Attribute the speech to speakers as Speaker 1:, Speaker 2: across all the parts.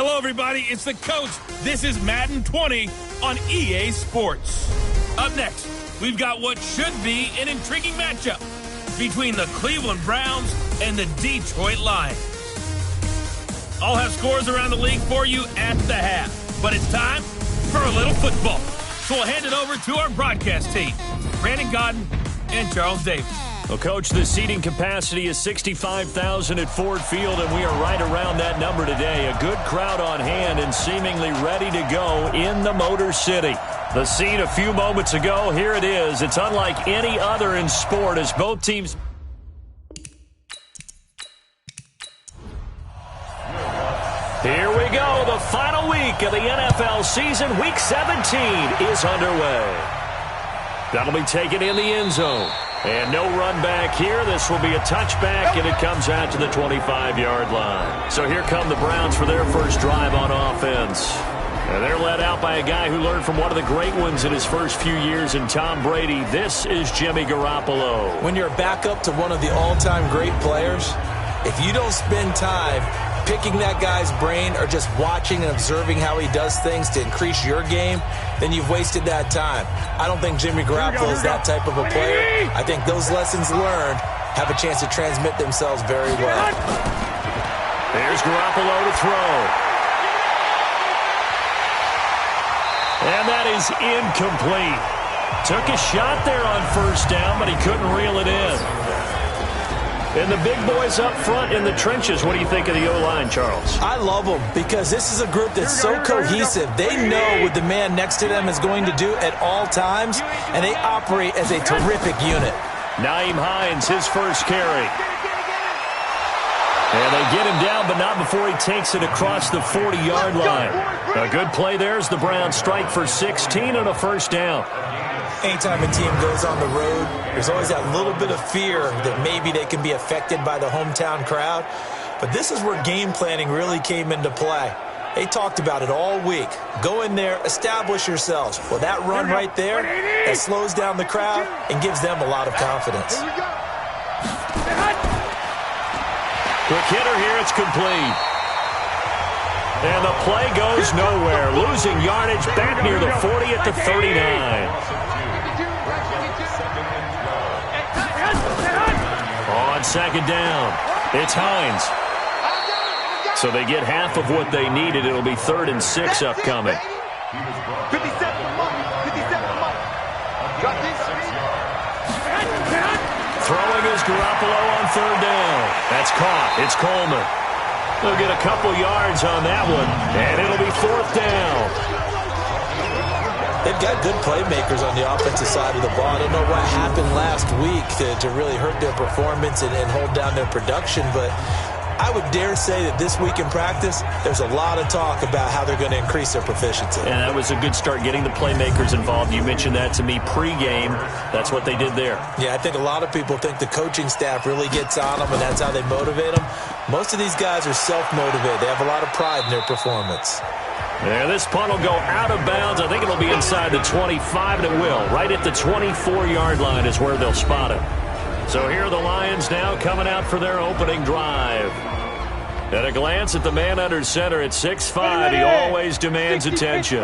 Speaker 1: Hello, everybody. It's the coach. This is Madden 20 on EA Sports. Up next, we've got what should be an intriguing matchup between the Cleveland Browns and the Detroit Lions. I'll have scores around the league for you at the half, but it's time for a little football. So we'll hand it over to our broadcast team, Brandon Godden and Charles Davis.
Speaker 2: Well, Coach, the seating capacity is 65,000 at Ford Field, and we are right around that number today. A good crowd on hand and seemingly ready to go in the Motor City. The scene a few moments ago, here it is. It's unlike any other in sport as both teams... Here we go. The final week of the NFL season. Week 17 is underway. That'll be taken in the end zone. And no run back here. This will be a touchback, and it comes out to the 25-yard line. So here come the Browns for their first drive on offense. And they're led out by a guy who learned from one of the great ones in his first few years in Tom Brady. This is Jimmy Garoppolo.
Speaker 3: When you're a backup to one of the all-time great players, if you don't spend time picking that guy's brain or just watching and observing how he does things to increase your game, then you've wasted that time. I don't think Jimmy Garoppolo is that type of a player. I think those lessons learned have a chance to transmit themselves very well.
Speaker 2: There's Garoppolo to throw. And that is incomplete. Took a shot there on first down, but he couldn't reel it in. And the big boys up front in the trenches, what do you think of the O-line, Charles?
Speaker 3: I love them because this is a group that's so cohesive. They know what the man next to them is going to do at all times, and they operate as a terrific unit.
Speaker 2: Nyheim Hines, his first carry. And they get him down, but not before he takes it across the 40-yard line. A good play there as the Browns strike for 16 and a first down.
Speaker 3: Anytime a team goes on the road, there's always that little bit of fear that maybe they can be affected by the hometown crowd. But this is where game planning really came into play. They talked about it all week. Go in there, establish yourselves. Well, that run right there, that slows down the crowd and gives them a lot of confidence.
Speaker 2: Quick hitter here, it's complete. And the play goes nowhere. Losing yardage back near the 40 at the 39. On second down, it's Hines. So they get half of what they needed. It'll be 3rd and 6 upcoming. Throwing is Garoppolo on 3rd down. That's caught. It's Coleman. They'll get a couple yards on that one, and it'll be 4th down.
Speaker 3: They've got good playmakers on the offensive side of the ball. I don't know what happened last week to really hurt their performance and hold down their production, but I would dare say that this week in practice, there's a lot of talk about how they're going to increase their proficiency.
Speaker 2: And that was a good start, getting the playmakers involved. You mentioned that to me pregame. That's what they did there.
Speaker 3: Yeah, I think a lot of people think the coaching staff really gets on them, and that's how they motivate them. Most of these guys are self-motivated. They have a lot of pride in their performance.
Speaker 2: And this punt will go out of bounds. I think it'll be inside the 25, and it will. Right at the 24-yard line is where they'll spot it. So here are the Lions now coming out for their opening drive. At a glance at the man under center at 6'5", he always demands attention.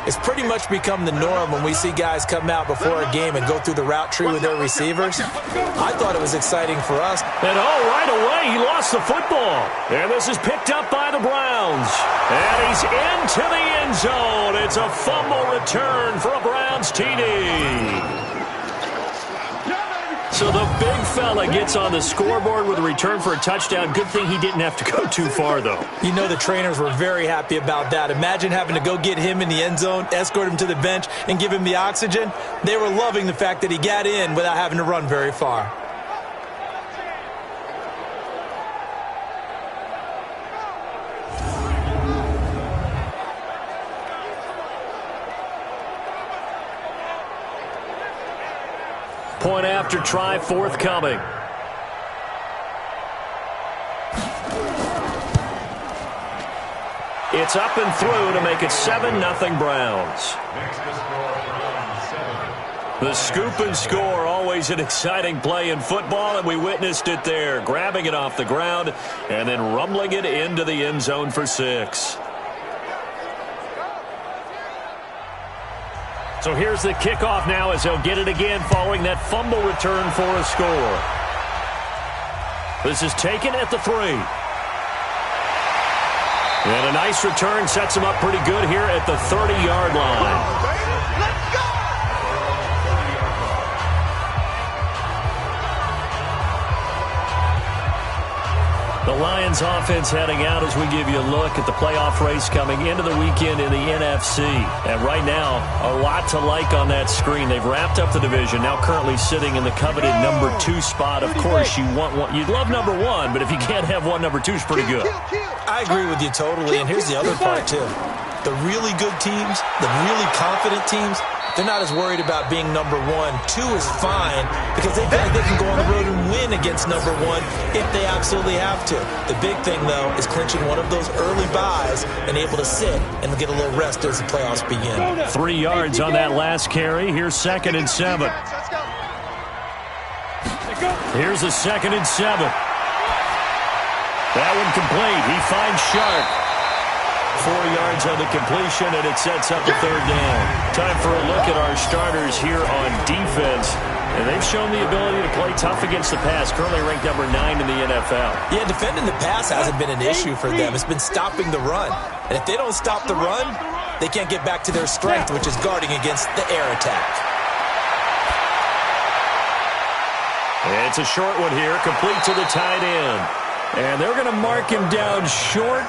Speaker 3: It's pretty much become the norm when we see guys come out before a game and go through the route tree with their receivers. I thought it was exciting for us.
Speaker 2: And right away, he lost the football. And this is picked up by the Browns. And he's into the end zone. It's a fumble return for a Browns TD. So the big fella gets on the scoreboard with a return for a touchdown. Good thing he didn't have to go too far, though.
Speaker 3: You know the trainers were very happy about that. Imagine having to go get him in the end zone, escort him to the bench, and give him the oxygen. They were loving the fact that he got in without having to run very far.
Speaker 2: Point after try forthcoming. It's up and through to make it 7-0 Browns. The scoop and score, always an exciting play in football, and we witnessed it there, grabbing it off the ground and then rumbling it into the end zone for 6. So here's the kickoff now as they'll get it again following that fumble return for a score. This is taken at the 3. And a nice return sets him up pretty good here at the 30-yard line. The Lions offense heading out as we give you a look at the playoff race coming into the weekend in the NFC. And right now, a lot to like on that screen. They've wrapped up the division, now currently sitting in the coveted number 2 spot. Of course, you want one. You'd love number 1, but if you can't have one, number 2 is pretty good.
Speaker 3: I agree with you totally, and here's the other part, too. The really good teams, the really confident teams, they're not as worried about being number 1. 2 is fine because they feel like they can go on the road and win against number 1 if they absolutely have to. The big thing, though, is clinching one of those early byes and able to sit and get a little rest as the playoffs begin.
Speaker 2: 3 yards on that last carry. Here's 2nd and 7. Here's a 2nd and 7. That one complete. He finds Sharp. 4 yards on the completion, and it sets up a 3rd down. Time for a look at our starters here on defense. And they've shown the ability to play tough against the pass, currently ranked number 9 in the NFL.
Speaker 3: Yeah, defending the pass hasn't been an issue for them. It's been stopping the run. And if they don't stop the run, they can't get back to their strength, which is guarding against the air attack.
Speaker 2: It's a short one here, complete to the tight end. And they're going to mark him down short,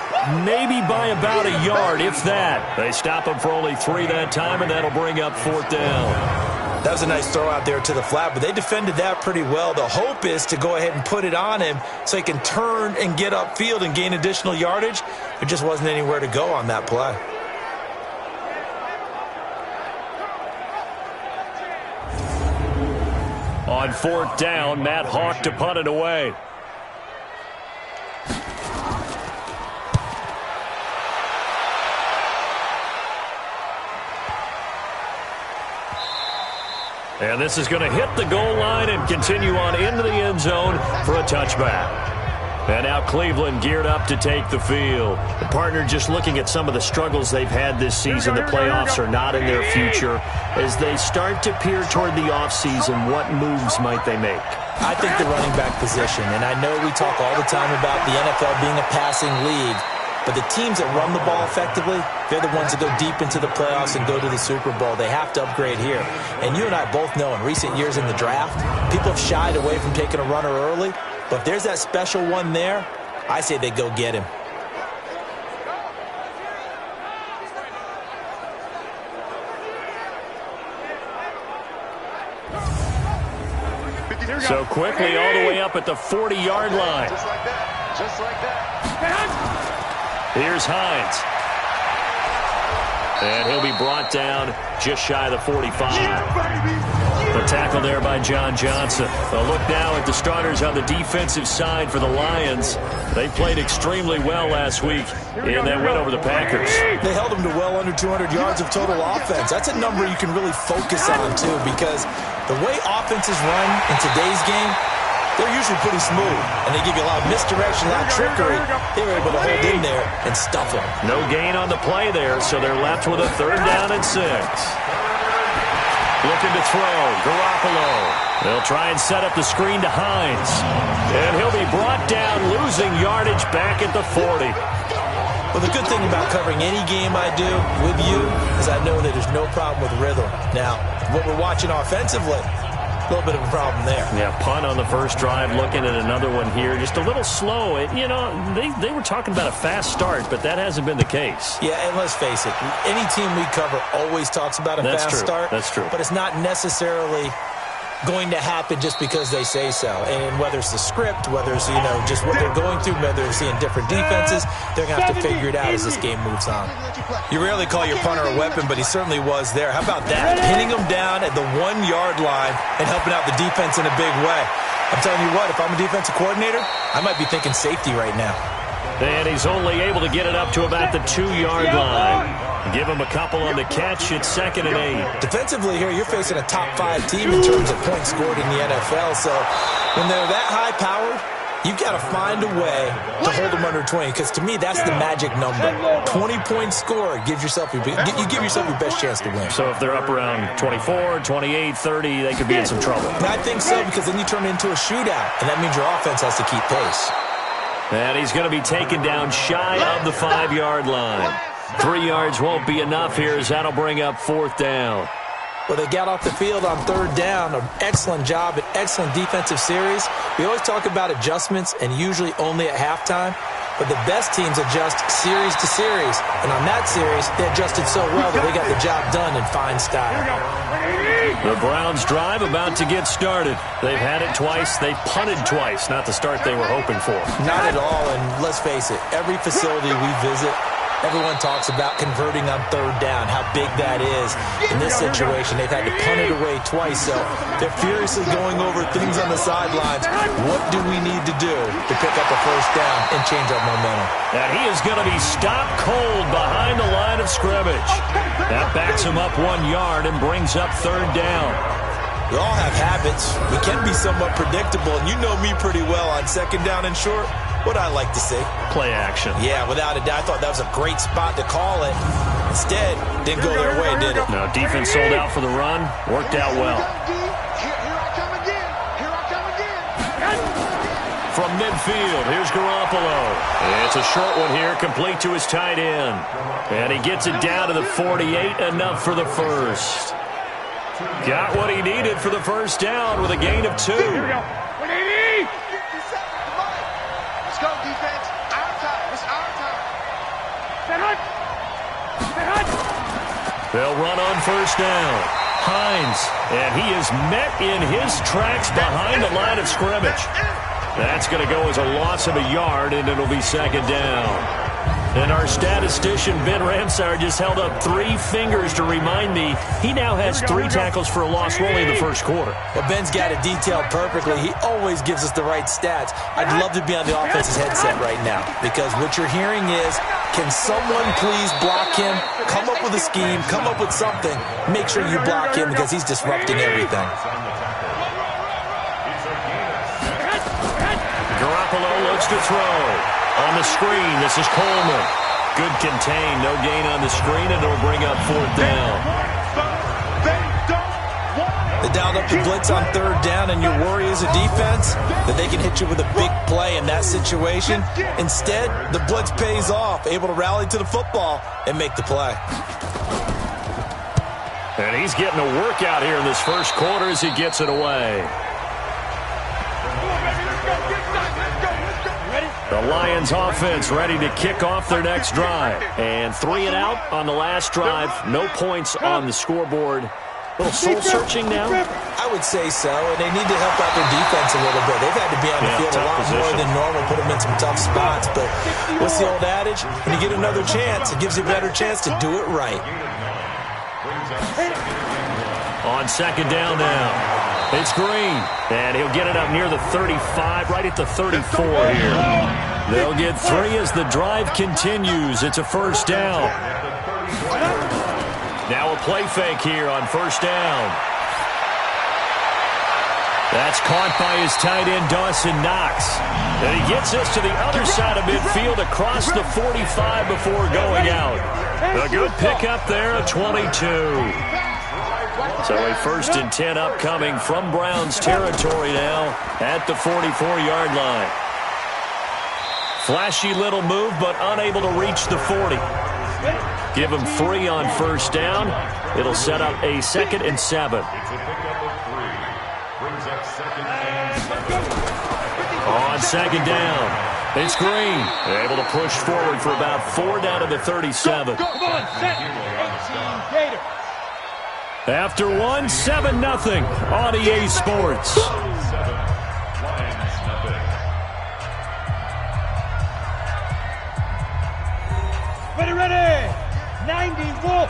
Speaker 2: maybe by about a yard, if that. They stop him for only 3 that time, and that'll bring up 4th down.
Speaker 3: That was a nice throw out there to the flat, but they defended that pretty well. The hope is to go ahead and put it on him so he can turn and get upfield and gain additional yardage. There just wasn't anywhere to go on that play.
Speaker 2: On 4th down, Matt Hawk to punt it away. And this is going to hit the goal line and continue on into the end zone for a touchback. And now Cleveland geared up to take the field. The partner just looking at some of the struggles they've had this season. The playoffs are not in their future. As they start to peer toward the offseason, what moves might they make?
Speaker 3: I think the running back position, and I know we talk all the time about the NFL being a passing league, but the teams that run the ball effectively, they're the ones that go deep into the playoffs and go to the Super Bowl. They have to upgrade here. And you and I both know in recent years in the draft, people have shied away from taking a runner early. But if there's that special one there, I say they go get him.
Speaker 2: So quickly all the way up at the 40-yard line.
Speaker 4: Just like that. Just like that.
Speaker 2: Here's Hines. And he'll be brought down just shy of the 45. The tackle there by John Johnson. A look now at the starters on the defensive side for the Lions. They played extremely well last week in that win over the Packers.
Speaker 3: They held them to well under 200 yards of total offense. That's a number you can really focus on, too, because the way offenses run in today's game, they're usually pretty smooth, and they give you a lot of misdirection, a lot of trickery. They were able to hold in there and stuff them.
Speaker 2: No gain on the play there, so they're left with a 3rd down and 6. Looking to throw, Garoppolo. They'll try and set up the screen to Hines. And he'll be brought down, losing yardage back at the 40.
Speaker 3: Well, the good thing about covering any game I do with you is I know that there's no problem with rhythm. Now, what we're watching offensively, a little bit of a problem there.
Speaker 2: Yeah, punt on the first drive, looking at another one here. Just a little slow. You know, they were talking about a fast start, but that hasn't been the case.
Speaker 3: Yeah, and let's face it, any team we cover always talks about a fast start.
Speaker 2: That's true.
Speaker 3: But it's not necessarily going to happen just because they say so. And whether it's the script, whether it's, you know, just what they're going through, whether they're seeing different defenses, they're going to have to figure it out as this game moves on. You rarely call your punter a weapon, but he certainly was there. How about that? Pinning him down at the 1-yard line and helping out the defense in a big way. I'm telling you what, if I'm a defensive coordinator, I might be thinking safety right now.
Speaker 2: And he's only able to get it up to about the 2-yard line. Give him a couple on the catch. It's 2nd and 8.
Speaker 3: Defensively here, you're facing a top 5 team in terms of points scored in the NFL. So when they're that high-powered, You've got to find a way to hold them under 20, because to me, that's the magic number. 20-point score gives yourself you give yourself your best chance to win.
Speaker 2: So if they're up around 24, 28, 30, they could be in some trouble.
Speaker 3: And I think so, because then you turn it into a shootout, and that means your offense has to keep pace.
Speaker 2: And he's going to be taken down shy of the 5-yard line. 3 yards won't be enough here, as that'll bring up 4th down.
Speaker 3: Well, they got off the field on 3rd down. An excellent job, an excellent defensive series. We always talk about adjustments, and usually only at halftime. But the best teams adjust series to series. And on that series, they adjusted so well that they got the job done in fine style.
Speaker 2: The Browns drive about to get started. They've had it twice. They've punted twice. Not the start they were hoping for.
Speaker 3: Not at all, and let's face it, every facility we visit, everyone talks about converting on 3rd down, how big that is. In this situation, they've had to punt it away twice, so they're furiously going over things on the sidelines. What do we need to do to pick up a 1st down and change our momentum?
Speaker 2: And he is going to be stopped cold behind the line of scrimmage. That backs him up 1 yard and brings up 3rd down.
Speaker 3: We all have habits. We can be somewhat predictable, and you know me pretty well on 2nd down and short. What I like to see.
Speaker 2: Play action.
Speaker 3: Yeah, without a doubt. I thought that was a great spot to call it. Instead, didn't go their way, did it?
Speaker 2: No, defense sold out for the run. Worked out well.
Speaker 4: Here I come again. Here I come again.
Speaker 2: From midfield, here's Garoppolo. It's a short one here, complete to his tight end. And he gets it down to the 48, enough for the first. Got what he needed for the 1st down with a gain of 2.
Speaker 4: Here we go. Let's go, defense. Our time. It's our time.
Speaker 2: They'll run on 1st down. Hines, and he is met in his tracks behind the line of scrimmage. That's going to go as a loss of a yard, and it'll be 2nd down. And our statistician, Ben Ramsar, just held up 3 fingers to remind me he now has 3 tackles for a loss only in the 1st quarter.
Speaker 3: Well, Ben's got it detailed perfectly. He always gives us the right stats. I'd love to be on the offense's headset right now, because what you're hearing is, can someone please block him? Come up with a scheme. Come up with something. Make sure you block him, because he's disrupting everything.
Speaker 2: Garoppolo looks to throw. On the screen, this is Coleman. Good contain, no gain on the screen, and it'll bring up 4th down.
Speaker 3: They dialed up the blitz on 3rd down, and your worry as a defense that they can hit you with a big play in that situation. Instead, the blitz pays off, able to rally to the football and make the play.
Speaker 2: And he's getting a workout here in this 1st quarter as he gets it away. The Lions offense ready to kick off their next drive. And 3 and out on the last drive. No points on the scoreboard. A little soul-searching now?
Speaker 3: I would say so, and they need to help out their defense a little bit. They've had to be on the field a lot more than normal, put them in some tough spots. But what's the old adage? When you get another chance, it gives you a better chance to do it right.
Speaker 2: On 2nd down now. It's Green, and he'll get it up near the 35, right at the 34 here. They'll get 3 as the drive continues. It's a 1st down. Now a play fake here on 1st down. That's caught by his tight end, Dawson Knox. And he gets this to the other side of midfield across the 45 before going out. A good pickup there, a 22. So a 1st and 10 upcoming from Browns territory now at the 44-yard line. Flashy little move, but unable to reach the 40. Give him 3 on 1st down. It'll set up a 2nd and 7. On 2nd down, it's Green. Able to push forward for about 4 down to the 37. After 1, 7-0 on EA Sports.
Speaker 5: Ready, 94.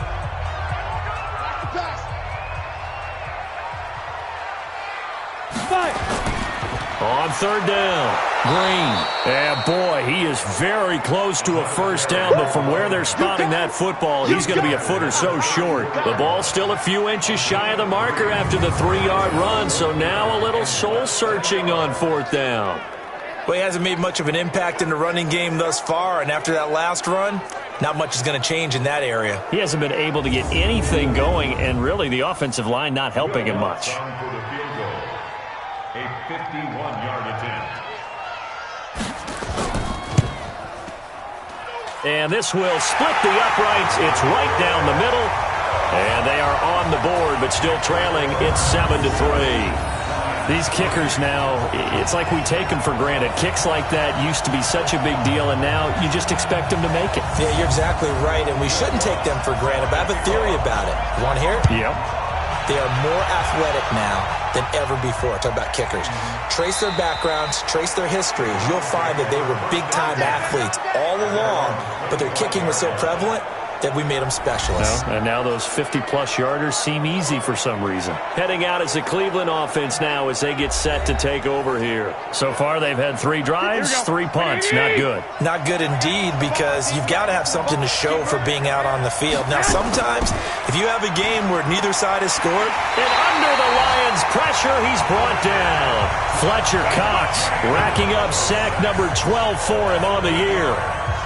Speaker 2: On 3rd down, Green. And boy, he is very close to a 1st down, but from where they're spotting that football, he's going to be a foot or so short. The ball's still a few inches shy of the marker after the 3-yard run, so now a little soul-searching on 4th down.
Speaker 3: Well, he hasn't made much of an impact in the running game thus far, and after that last run, not much is going to change in that area.
Speaker 2: He hasn't been able to get anything going, and really the offensive line not helping him much.
Speaker 6: A 51-yard attempt.
Speaker 2: And this will split the uprights. It's right down the middle. And they are on the board, but still trailing. It's 7-3. These kickers now, it's like we take them for granted. Kicks like that used to be such a big deal, and now you just expect them to make it.
Speaker 3: Yeah, you're exactly right, and we shouldn't take them for granted, but I have a theory about it. You want to hear it?
Speaker 2: Yep.
Speaker 3: They are more athletic now than ever before. Talk about kickers. Trace their backgrounds, trace their histories. You'll find that they were big-time athletes all along, but their kicking was so prevalent that we made them specialists.
Speaker 2: Well, and now those 50-plus yarders seem easy for some reason. Heading out is the Cleveland offense now as they get set to take over here. So far, they've had 3 drives, 3 punts. Not good.
Speaker 3: Not good indeed, because you've got to have something to show for being out on the field. Now, sometimes, if you have a game where neither side has scored,
Speaker 2: and under the Lions' pressure, he's brought down. Fletcher Cox racking up sack number 12 for him on the year.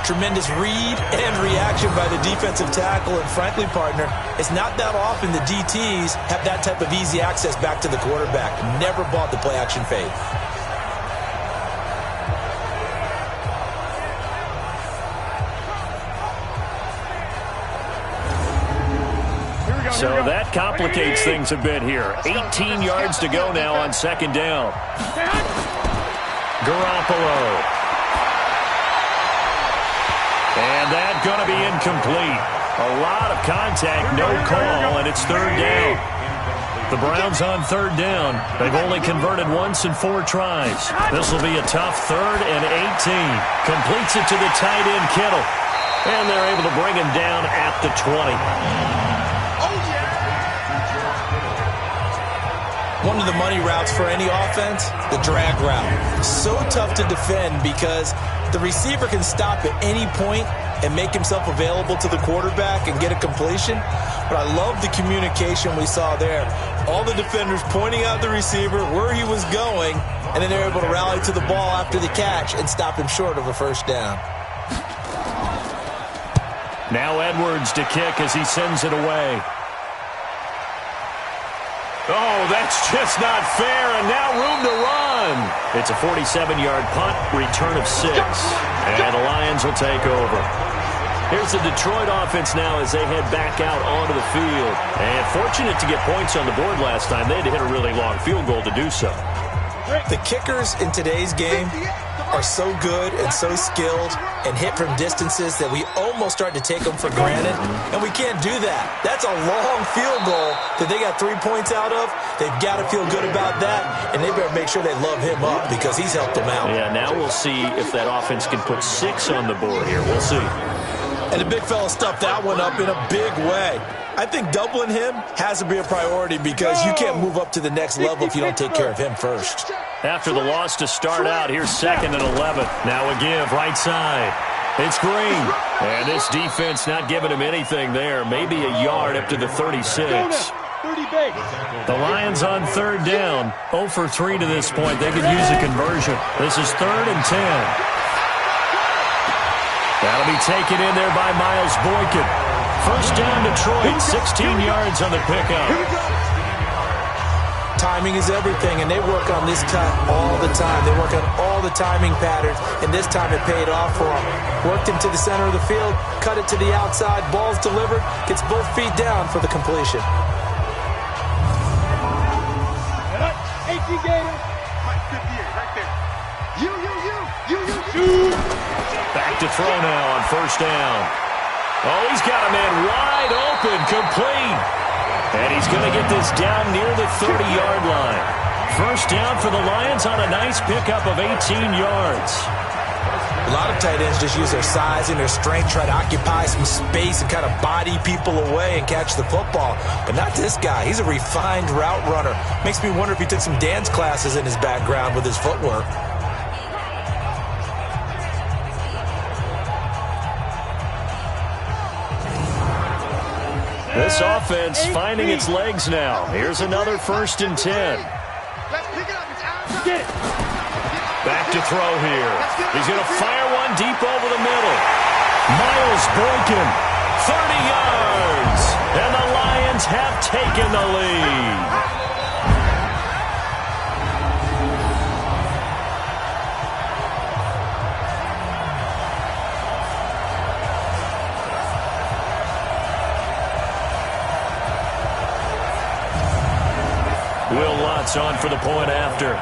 Speaker 3: Tremendous read and reaction by the defensive tackle, and frankly, partner, it's not that often the DTs have that type of easy access back to the quarterback. Never bought the play-action fade.
Speaker 2: So that complicates things a bit here. 18 yards to go now on second down. Garoppolo. And that's going to be incomplete. A lot of contact, no call, and it's third down. The Browns on third down. They've only converted once in 4 tries. This will be a tough 3rd and 18. Completes it to the tight end, Kittle. And they're able to bring him down at the 20.
Speaker 3: One of the money routes for any offense, the drag route. So tough to defend because the receiver can stop at any point and make himself available to the quarterback and get a completion. But I love the communication we saw there. All the defenders pointing out the receiver, where he was going, and then they're able to rally to the ball after the catch and stop him short of a first down.
Speaker 2: Now Edwards to kick as he sends it away. Oh, that's just not fair, and now room to run. It's a 47-yard punt, return of 6, and the Lions will take over. Here's the Detroit offense now as they head back out onto the field. And fortunate to get points on the board last time. They had to hit a really long field goal to do so.
Speaker 3: The kickers in today's game are so good and so skilled and hit from distances that we almost start to take them for granted, and we can't do that. That's a long field goal that they got 3 points out of. They've got to feel good about that, and they better make sure they love him up because he's helped them out.
Speaker 2: Yeah, now we'll see if that offense can put 6 on the board here. We'll see.
Speaker 3: And the big fella stuffed that one up in a big way. I think doubling him has to be a priority because you can't move up to the next level if you don't take care of him first.
Speaker 2: After the loss to start out, here's 2nd and 11. Now a give, right side. It's Green. And this defense not giving him anything there. Maybe a yard up to the 36. The Lions on third down. 0 for 3 to this point. They could use a conversion. This is 3rd and 10. That'll be taken in there by Miles Boykin. First down Detroit, 16 yards on the pickup.
Speaker 3: Timing is everything, and they work on this cut all the time. They work on all the timing patterns, and this time it paid off for them. Worked him to the center of the field, cut it to the outside, ball's delivered, gets both feet down for the completion.
Speaker 2: Back to throw now on first down. Oh, he's got a man wide open, complete. And he's going to get this down near the 30-yard line. First down for the Lions on a nice pickup of 18 yards.
Speaker 3: A lot of tight ends just use their size and their strength, try to occupy some space and kind of body people away and catch the football. But not this guy. He's a refined route runner. Makes me wonder if he took some dance classes in his background with his footwork.
Speaker 2: This offense finding its legs now. Here's another 1st and 10.
Speaker 4: Let's pick it up. It's outside.
Speaker 2: Back to throw here. He's going to fire one deep over the middle. Miles Boykin, 30 yards. And the Lions have taken the lead. Will Lutz on for the point after.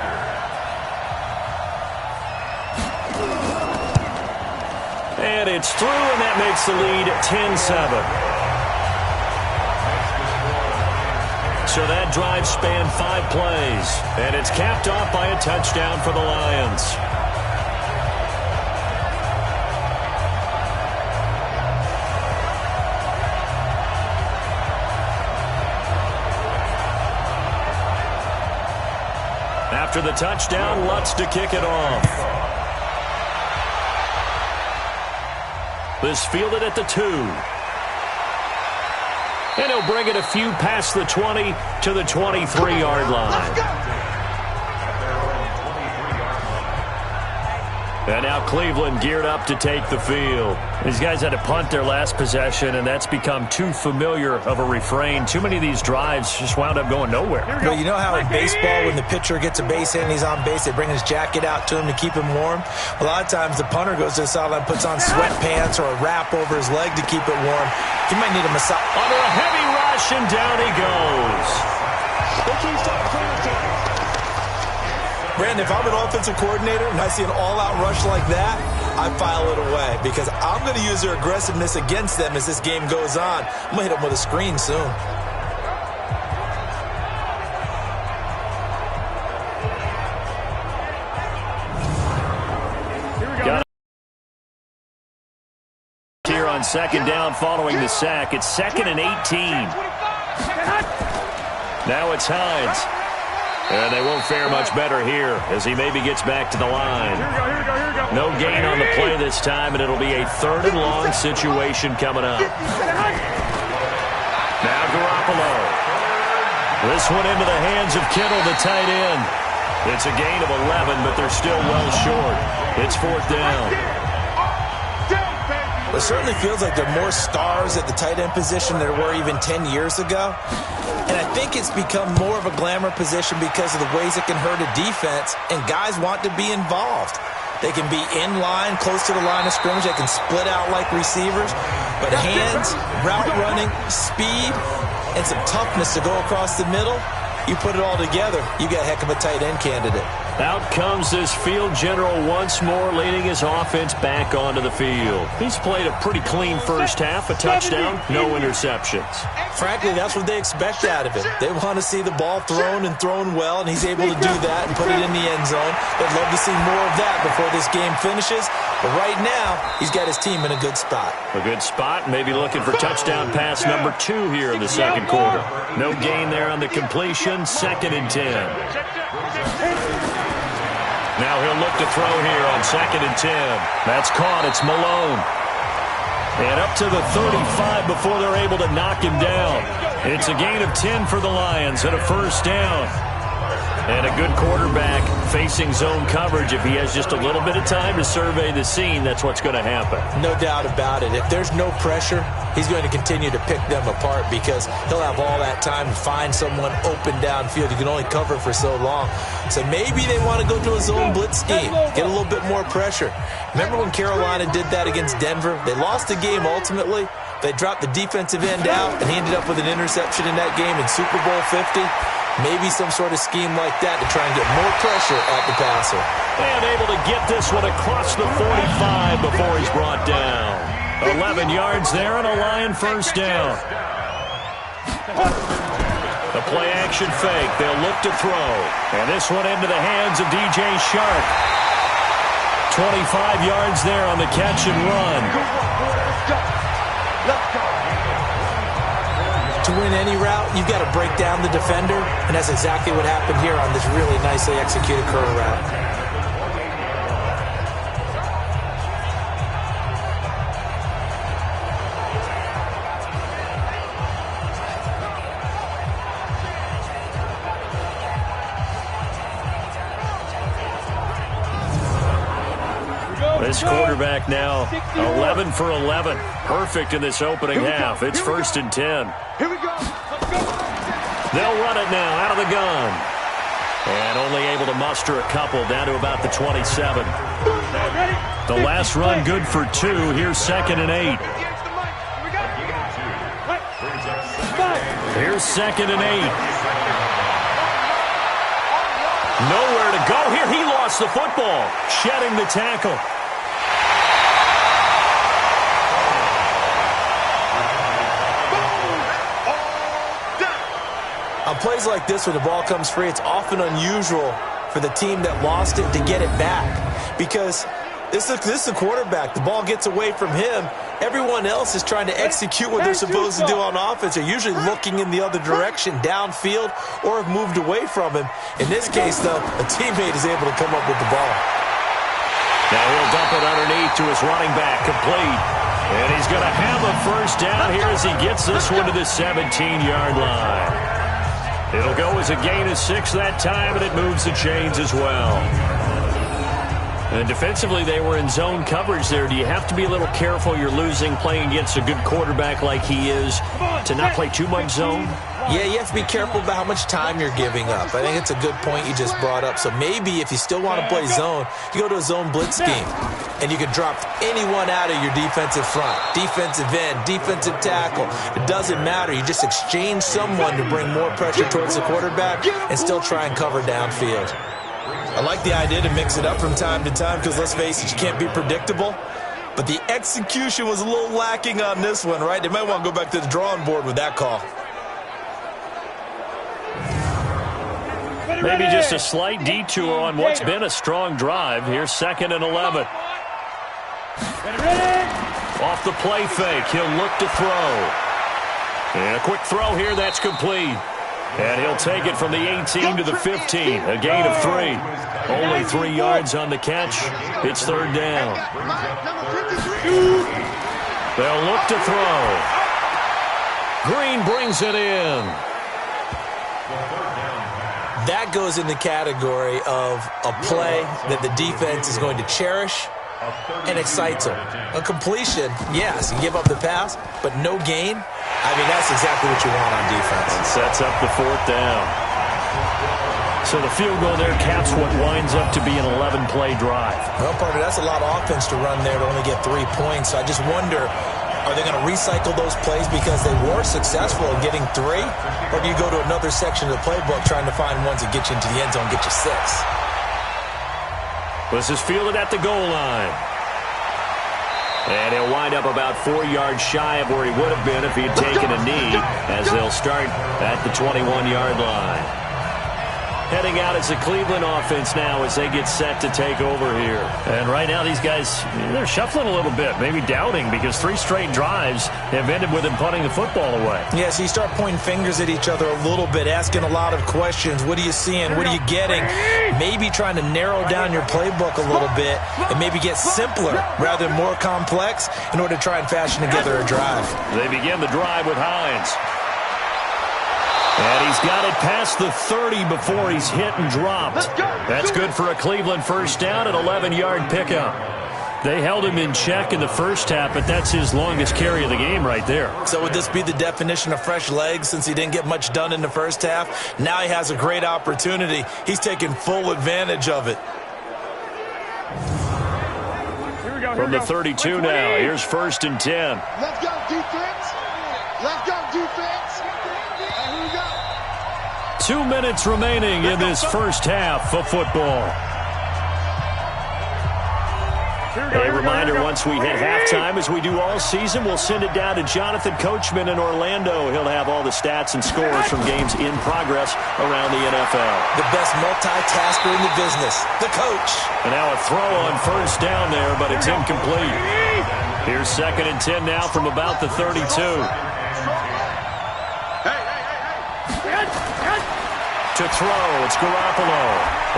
Speaker 2: And it's through, and that makes the lead 10-7. So that drive spanned 5 plays, and it's capped off by a touchdown for the Lions. After the touchdown, Lutz to kick it off. This fielded at the 2. And he'll bring it a few past the 20 to the 23-yard line. And now Cleveland geared up to take the field. These guys had to punt their last possession, and that's become too familiar of a refrain. Too many of these drives just wound up going nowhere.
Speaker 3: Well, you know how in baseball, when the pitcher gets a base hit and he's on base, they bring his jacket out to him to keep him warm? A lot of times the punter goes to the sideline, puts on sweatpants or a wrap over his leg to keep it warm. He might need a massage.
Speaker 2: Under a heavy rush, and down he goes.
Speaker 3: Brandon, if I'm an offensive coordinator and I see an all-out rush like that, I file it away because I'm going to use their aggressiveness against them as this game goes on. I'm going to hit them with a screen soon.
Speaker 2: Got it here on second down following the sack. It's 2nd and 18. Now it's Hines. And they won't fare much better here as he maybe gets back to the line. No gain on the play this time, and it'll be a 3rd and long situation coming up. Now Garoppolo. This one into the hands of Kittle, the tight end. It's a gain of 11, but they're still well short. It's 4th down.
Speaker 3: It certainly feels like there are more stars at the tight end position than there were even 10 years ago. And I think it's become more of a glamour position because of the ways it can hurt a defense, and guys want to be involved. They can be in line, close to the line of scrimmage. They can split out like receivers. But hands, route running, speed, and some toughness to go across the middle, you put it all together, you got a heck of a tight end candidate.
Speaker 2: Out comes this field general once more, leading his offense back onto the field. He's played a pretty clean first half, a touchdown, no interceptions.
Speaker 3: Frankly, that's what they expect out of him. They want to see the ball thrown and thrown well, and he's able to do that and put it in the end zone. They'd love to see more of that before this game finishes. But right now, he's got his team in a good spot.
Speaker 2: A good spot, maybe looking for touchdown pass number 2 here in the second quarter. No gain there on the completion, 2nd and 10. Now he'll look to throw here on 2nd and 10. That's caught. It's Malone. And up to the 35 before they're able to knock him down. It's a gain of 10 for the Lions and a 1st down. And a good quarterback facing zone coverage. If he has just a little bit of time to survey the scene, that's what's going to happen.
Speaker 3: No doubt about it. If there's no pressure, he's going to continue to pick them apart because he'll have all that time to find someone open downfield. You can only cover for so long. So maybe they want to go to a zone blitz scheme, get a little bit more pressure. Remember when Carolina did that against Denver? They lost the game ultimately. They dropped the defensive end out, and he ended up with an interception in that game in Super Bowl 50. Maybe some sort of scheme like that to try and get more pressure at the passer.
Speaker 2: And able to get this one across the 45 before he's brought down. 11 yards there and a Lion 1st down. The play-action fake. They'll look to throw. And this one into the hands of DJ Shark. 25 yards there on the catch and run.
Speaker 3: To win any route, you've got to break down the defender, and that's exactly what happened here on this really nicely executed curl route.
Speaker 2: this quarterback now 11 for 11. Perfect in this opening half. It's 1st and 10.
Speaker 4: Here we go. Let's go.
Speaker 2: They'll run it now out of the gun. And only able to muster a couple down to about the 27. The last run good for 2. Here's 2nd and 8. Here's 2nd and 8. Nowhere to go here. He lost the football. Shedding the tackle.
Speaker 3: On plays like this where the ball comes free, it's often unusual for the team that lost it to get it back. Because this is a quarterback. The ball gets away from him. Everyone else is trying to execute what they're supposed to do on offense. They're usually looking in the other direction, downfield, or have moved away from him. In this case, though, a teammate is able to come up with the ball.
Speaker 2: Now he'll dump it underneath to his running back, complete. And he's going to have a first down here as he gets this one to the 17-yard line. It'll go as a gain of 6 that time, and it moves the chains as well. And defensively, they were in zone coverage there. Do you have to be a little careful? You're losing playing against a good quarterback like he is to not play too much zone?
Speaker 3: Yeah, you have to be careful about how much time you're giving up. I think it's a good point you just brought up. So maybe if you still want to play zone, you go to a zone blitz scheme. And you can drop anyone out of your defensive front, defensive end, defensive tackle. It doesn't matter. You just exchange someone to bring more pressure towards the quarterback and still try and cover downfield. I like the idea to mix it up from time to time because, let's face it, you can't be predictable. But the execution was a little lacking on this one, right? They might want to go back to the drawing board with that call.
Speaker 2: Maybe just a slight detour on what's been a strong drive. Here's 2nd and 11. Off the play fake, he'll look to throw. And a quick throw here, that's complete. And he'll take it from the 18 to the 15, a gain of 3. Only 3 yards on the catch. It's 3rd down. They'll look to throw. Green brings it in.
Speaker 3: That goes in the category of a play that the defense is going to cherish and excites them. A completion, yes, you give up the pass, but no gain. I mean, that's exactly what you want on defense.
Speaker 2: And sets up the 4th down. So the field goal there caps what winds up to be an 11-play drive.
Speaker 3: Well, partner, that's a lot of offense to run there to only get 3 points. So I just wonder, are they going to recycle those plays because they were successful in getting 3? Or do you go to another section of the playbook trying to find ones that get you into the end zone, get you 6?
Speaker 2: This is fielded at the goal line. And he'll wind up about 4 yards shy of where he would have been if he had taken a knee, as they'll start at the 21-yard line. Heading out as the Cleveland offense now as they get set to take over here. And right now these guys, they're shuffling a little bit, maybe doubting, because 3 straight drives have ended with them punting the football away.
Speaker 3: Yeah, so you start pointing fingers at each other a little bit, asking a lot of questions. What are you seeing? What are you getting? Maybe trying to narrow down your playbook a little bit and maybe get simpler rather than more complex in order to try and fashion together a drive.
Speaker 2: They begin the drive with Hines. And he's got it past the 30 before he's hit and dropped. That's good for a Cleveland first down, an 11-yard pickup. They held him in check in the first half, but that's his longest carry of the game right there.
Speaker 3: So would this be the definition of fresh legs since he didn't get much done in the first half? Now he has a great opportunity. He's taking full advantage of it.
Speaker 2: From the 32 now, here's 1st and 10.
Speaker 4: Let's go, defense. Let's go, defense. Here we go.
Speaker 2: 2 minutes remaining in this first half of football. A reminder, once we hit halftime, as we do all season, we'll send it down to Jonathan Coachman in Orlando. He'll have all the stats and scores from games in progress around the NFL.
Speaker 3: The best multitasker in the business, the coach.
Speaker 2: And now a throw on first down there, but it's incomplete. Here's 2nd and 10 now from about the 32. To throw, it's Garoppolo.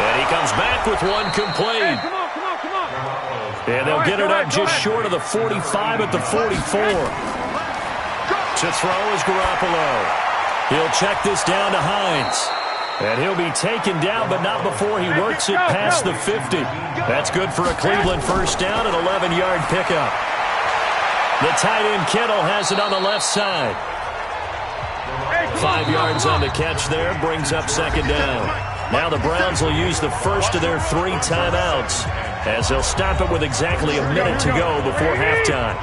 Speaker 2: And he comes back with one complete. And they'll get it up just short of the 45 at the 44. To throw is Garoppolo. He'll check this down to Hines. And he'll be taken down, but not before he works it past the 50. That's good for a Cleveland first down, an 11-yard pickup. The tight end Kittle has it on the left side. 5 yards on the catch there, brings up second down. Now the Browns will use the first of their 3 timeouts, as they'll stop it with exactly a minute to go before halftime.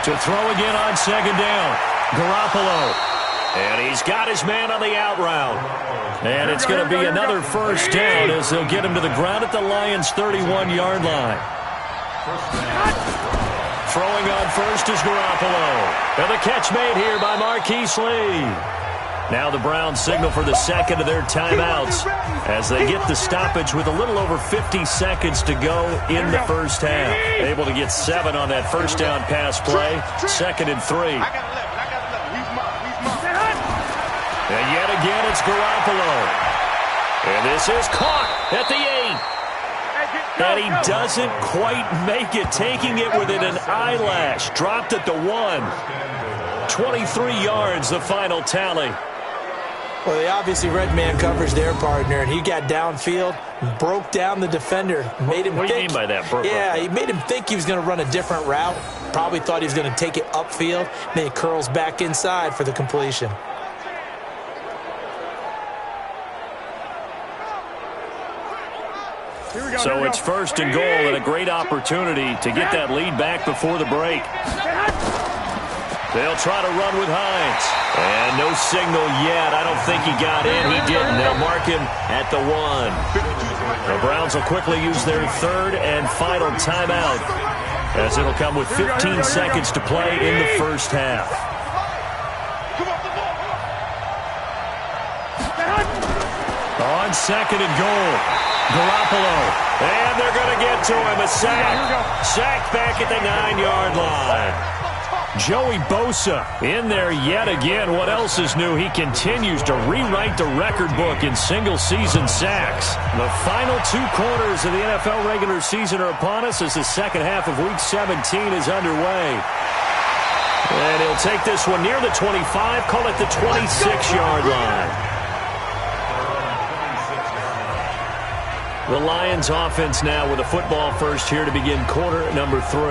Speaker 2: To throw again on second down, Garoppolo. And he's got his man on the out route. And it's going to be another first down as they'll get him to the ground at the Lions' 31-yard line. Throwing on first is Garoppolo. And the catch made here by Marquise Lee. Now the Browns signal for the second of their timeouts as they get the stoppage with a little over 50 seconds to go in the first half. Able to get 7 on that first down pass play. 2nd and 3. And yet again it's Garoppolo. And this is caught at the 8. And he doesn't quite make it, taking it within an eyelash. Dropped at the 1. 23 yards, the final tally.
Speaker 3: Well, they obviously read man coverage their partner, and he got downfield, broke down the defender, made him
Speaker 2: What do you
Speaker 3: think.
Speaker 2: mean by that?
Speaker 3: He made him think he was going to run a different route. Probably thought he was going to take it upfield. Then he curls back inside for the completion.
Speaker 2: So it's 1st and goal, and a great opportunity to get that lead back before the break. They'll try to run with Hines. And no signal yet. I don't think he got in. He didn't. They'll mark him at the 1. The Browns will quickly use their 3rd and final timeout, as it'll come with 15 seconds to play in the first half. On 2nd and goal, Garoppolo. And they're going to get to him. A sack. Sacked back at the 9-yard line. Joey Bosa in there yet again. What else is new? He continues to rewrite the record book in single-season sacks. The final 2 quarters of the NFL regular season are upon us as the second half of Week 17 is underway. And he'll take this one near the 25, call it the 26-yard line. The Lions offense now with a football first here to begin quarter number 3.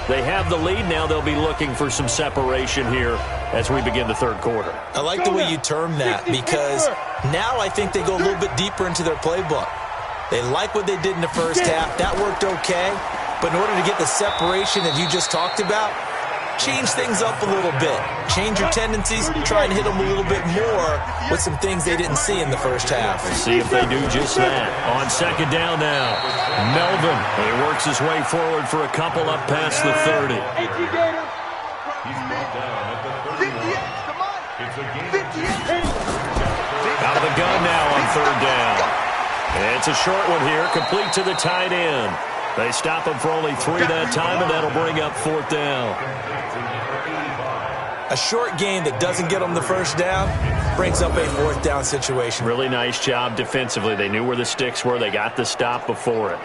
Speaker 2: They have the lead. Now they'll be looking for some separation here as we begin the third quarter.
Speaker 3: I like the way you term that, because now I think they go a little bit deeper into their playbook. They like what they did in the first half. That worked okay. But in order to get the separation that you just talked about, change things up a little bit. Change your tendencies. Try and hit them a little bit more with some things they didn't see in the first half.
Speaker 2: See if they do just that. On second down now, Melvin. He works his way forward for a couple up past the 30.
Speaker 6: He's brought down at the 31. It's a gain.
Speaker 2: Out of the gun now on 3rd down. It's a short one here, complete to the tight end. They stop him for only 3 that time, and that'll bring up 4th down.
Speaker 3: A short game that doesn't get them the first down brings up a 4th down situation.
Speaker 2: Really nice job defensively. They knew where the sticks were. They got the stop before it.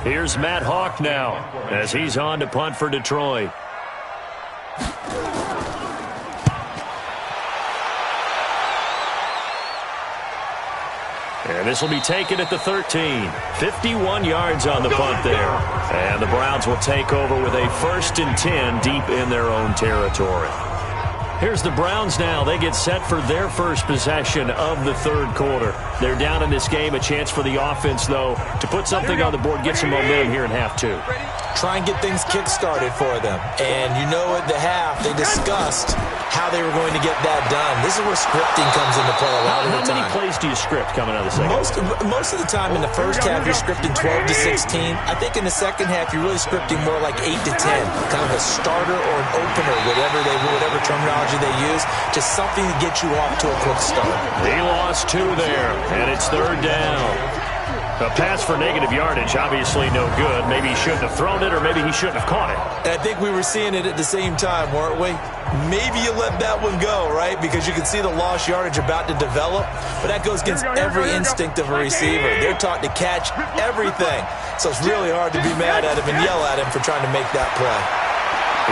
Speaker 2: Here's Matt Hawk now as he's on to punt for Detroit. And this will be taken at the 13. 51 yards on the punt there. And the Browns will take over with a 1st and 10 deep in their own territory. Here's the Browns now. They get set for their first possession of the third quarter. They're down in this game. A chance for the offense, though, to put something on the board, get some momentum here in half 2.
Speaker 3: Try and get things kick-started for them. And you know at the half, they discussed how they were going to get that done. This is where scripting comes into play a lot of the time.
Speaker 2: How many plays do you script coming out of the second?
Speaker 3: Most of the time in the first half, you're scripting 12 to 16. I think in the second half, you're really scripting more like 8 to 10. Kind of a starter or an opener, whatever terminology they use. Just something to get you off to a quick start.
Speaker 2: He lost 2 there, and it's 3rd down. A pass for negative yardage, obviously no good. Maybe he shouldn't have thrown it, or maybe he shouldn't have caught it.
Speaker 3: And I think we were seeing it at the same time, weren't we? Maybe you let that one go, right? Because you can see the lost yardage about to develop. But that goes against every instinct of a receiver. They're taught to catch everything. So it's really hard to be mad at him and yell at him for trying to make that play.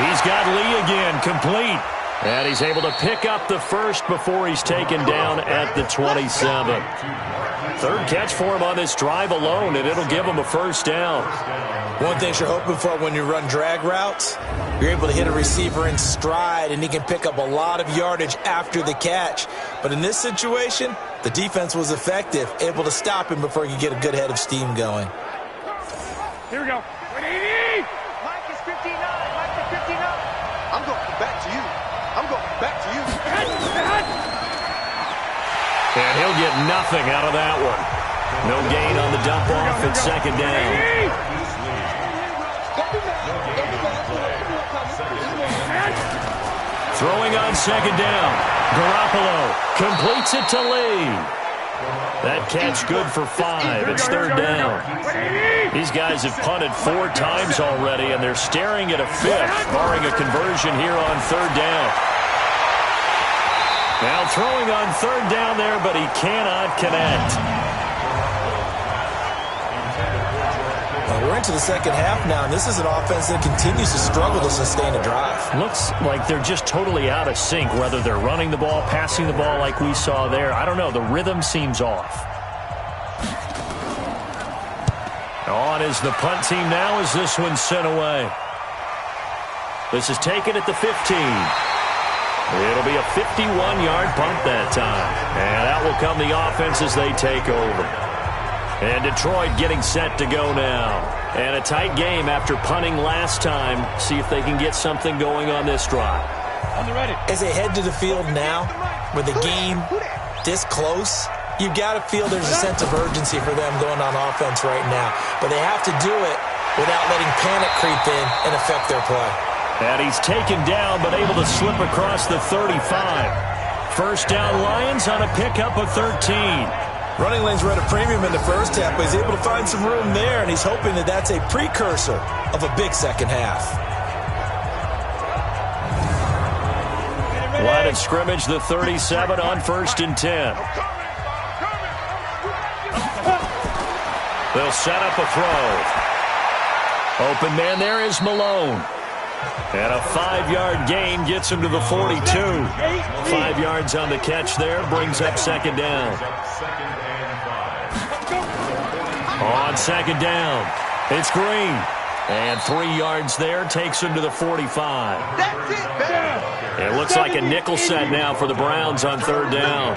Speaker 2: He's got Lee again, complete. And he's able to pick up the first before he's taken down at the 27. Third catch for him on this drive alone, and it'll give him a first down.
Speaker 3: One thing you're hoping for when you run drag routes, you're able to hit a receiver in stride, and he can pick up a lot of yardage after the catch. But in this situation, the defense was effective, able to stop him before he could get a good head of steam going.
Speaker 5: Here we go.
Speaker 4: Mike is 59. Mike is 59. I'm going back to you. I'm going back to you.
Speaker 2: And he'll get nothing out of that one. No gain on the dump off at second down. Throwing on second down. Garoppolo completes it to Lee. That catch good for 5. It's third down. These guys have punted 4 times already, and they're staring at a 5th, barring a conversion here on third down. Now throwing on third down there, but he cannot connect.
Speaker 3: Well, we're into the second half now, and this is an offense that continues to struggle to sustain a drive.
Speaker 2: Looks like they're just totally out of sync, whether they're running the ball, passing the ball like we saw there. I don't know. The rhythm seems off. On is the punt team now as this one's sent away. This is taken at the 15. It'll be a 51-yard punt that time. And out will come the offense as they take over. And Detroit getting set to go now. And a tight game after punting last time. See if they can get something going on this drive.
Speaker 5: On the ready.
Speaker 3: As they head to the field now, with the game this close, you got to feel there's a sense of urgency for them going on offense right now. But they have to do it without letting panic creep in and affect their play.
Speaker 2: And he's taken down, but able to slip across the 35. First down Lions on a pickup of 13.
Speaker 3: Running lanes were at a premium in the first half, but he's able to find some room there, and he's hoping that that's a precursor of a big second half.
Speaker 2: Line of scrimmage, the 37 on 1st and 10. They'll set up a throw. Open man there is Malone. And a 5-yard gain gets him to the 42. 5 yards on the catch there, brings up second down. On second down, it's Green. And 3 yards there, takes him to the 45. It looks like a nickel set now for the Browns on third down.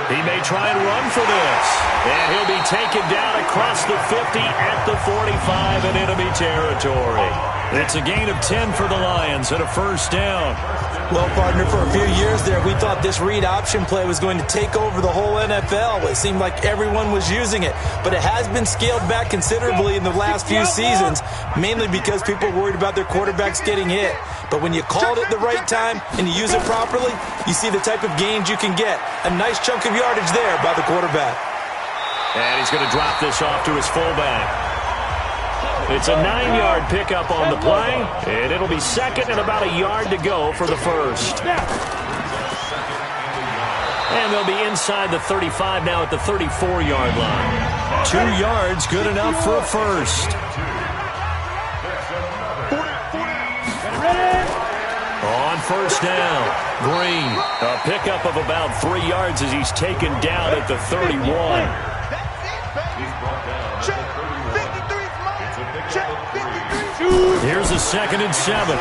Speaker 2: He may try and run for this. And he'll be taken down across the 50 at the 45, and it'll be territory. It's a gain of 10 for the Lions and a first down.
Speaker 3: Well, partner, for a few years there, we thought this read option play was going to take over the whole NFL. It seemed like everyone was using it, but it has been scaled back considerably in the last few seasons, mainly because people are worried about their quarterbacks getting hit. But when you call it at the right time and you use it properly, you see the type of gains you can get. A nice chunk of yardage there by the quarterback.
Speaker 2: And he's going to drop this off to his fullback. It's a 9-yard pickup on the play, and it'll be second and about a yard to go for the first. And they'll be inside the 35 now at the 34-yard line. 2 yards, good enough for a first. On first down, Green, a pickup of about 3 yards as he's taken down at the 31. Here's a 2nd and 7.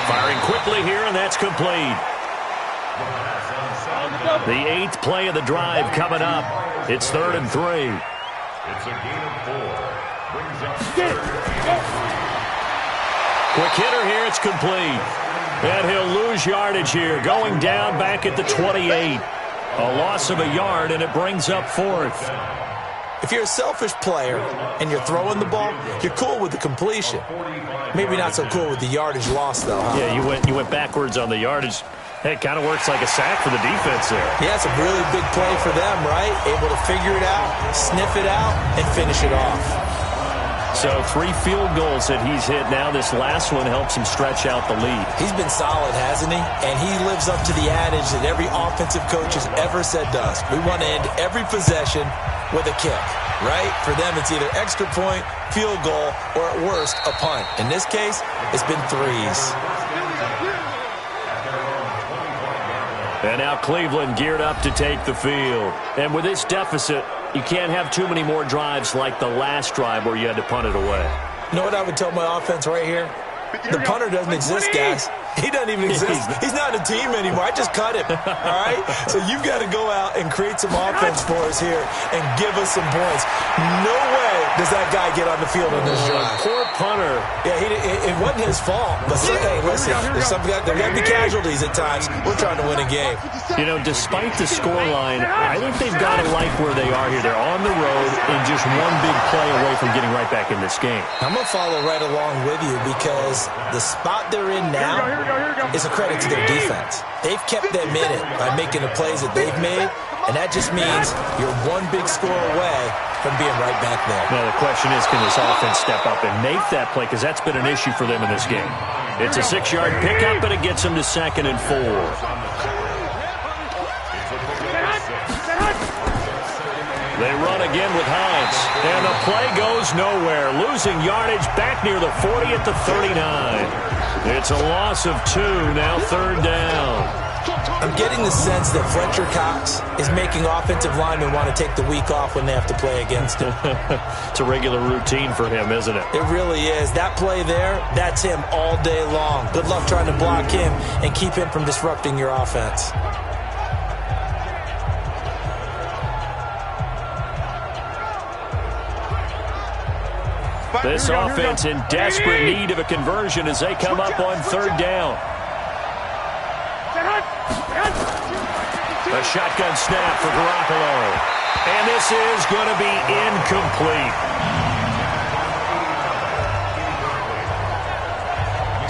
Speaker 2: Firing quickly here, and that's complete. The 8th play of the drive coming up. It's 3rd and 3.
Speaker 6: It's a gain of 4. Brings up
Speaker 2: Quick hitter here, it's complete. And he'll lose yardage here, going down back at the 28. A loss of a yard, and it brings up 4th.
Speaker 3: If you're a selfish player and you're throwing the ball, you're cool with the completion. Maybe not so cool with the yardage loss, though, huh?
Speaker 2: Yeah, you went backwards on the yardage. It kind of works like a sack for the defense there.
Speaker 3: Yeah, it's a really big play for them, right? Able to figure it out, sniff it out, and finish it off.
Speaker 2: So 3 field goals that he's hit now. This last one helps him stretch out the lead.
Speaker 3: He's been solid, hasn't he? And he lives up to the adage that every offensive coach has ever said to us. We want to end every possession with a kick, right? For them, it's either extra point, field goal, or at worst, a punt. In this case, it's been 3s.
Speaker 2: And now Cleveland geared up to take the field. And with this deficit, you can't have too many more drives like the last drive where you had to punt it away.
Speaker 3: You know what I would tell my offense right here? The punter doesn't exist, guys. He doesn't even exist. He's not a team anymore. I just cut him, all right? So you've got to go out and create some offense for us here and give us some points. No way does that guy get on the field on this drive.
Speaker 2: Poor punter.
Speaker 3: Yeah, it wasn't his fault. But hey, listen, there got to be casualties at times. We're trying to win a game.
Speaker 2: You know, despite the scoreline, I think they've got to like where they are here. They're on the road and just one big play away from getting right back in this game.
Speaker 3: I'm going to follow right along with you because the spot they're in now is a credit to their defense. They've kept them in it by making the plays that they've made, and that just means you're one big score away from being right back there.
Speaker 2: Now, the question is, can this offense step up and make that play? Because that's been an issue for them in this game. It's a 6-yard pickup, but it gets them to 2nd and 4. They run again with Hines, and the play goes nowhere. Losing yardage back near the 40 at the 39. It's a loss of 2, now 3rd down.
Speaker 3: I'm getting the sense that Fletcher Cox is making offensive linemen want to take the week off when they have to play against him.
Speaker 2: It's a regular routine for him, isn't it?
Speaker 3: It really is. That play there, that's him all day long. Good luck trying to block him and keep him from disrupting your offense.
Speaker 2: This offense in desperate need of a conversion as they come up on 3rd down. A shotgun snap for Garoppolo. And this is going to be incomplete.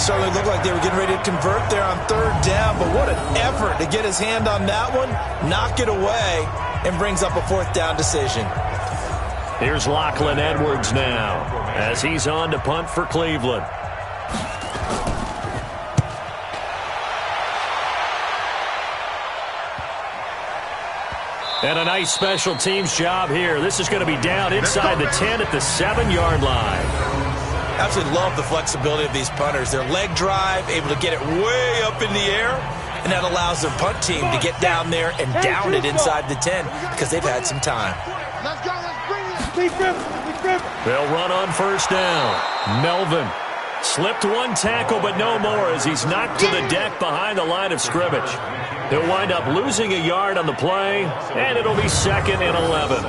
Speaker 3: Certainly looked like they were getting ready to convert there on 3rd down, but what an effort to get his hand on that one, knock it away, and brings up a 4th down decision.
Speaker 2: Here's Lachlan Edwards now as he's on to punt for Cleveland. And a nice special teams job here. This is going to be down inside the 10 at the 7-yard line.
Speaker 3: Absolutely love the flexibility of these punters. Their leg drive, able to get it way up in the air, and that allows their punt team to get down there and down it inside the 10 because they've had some time.
Speaker 4: Let's go, let's bring it.
Speaker 2: They'll run on 1st down. Melvin slipped 1 tackle, but no more as he's knocked to the deck behind the line of scrimmage. He'll wind up losing a yard on the play, and it'll be 2nd and 11.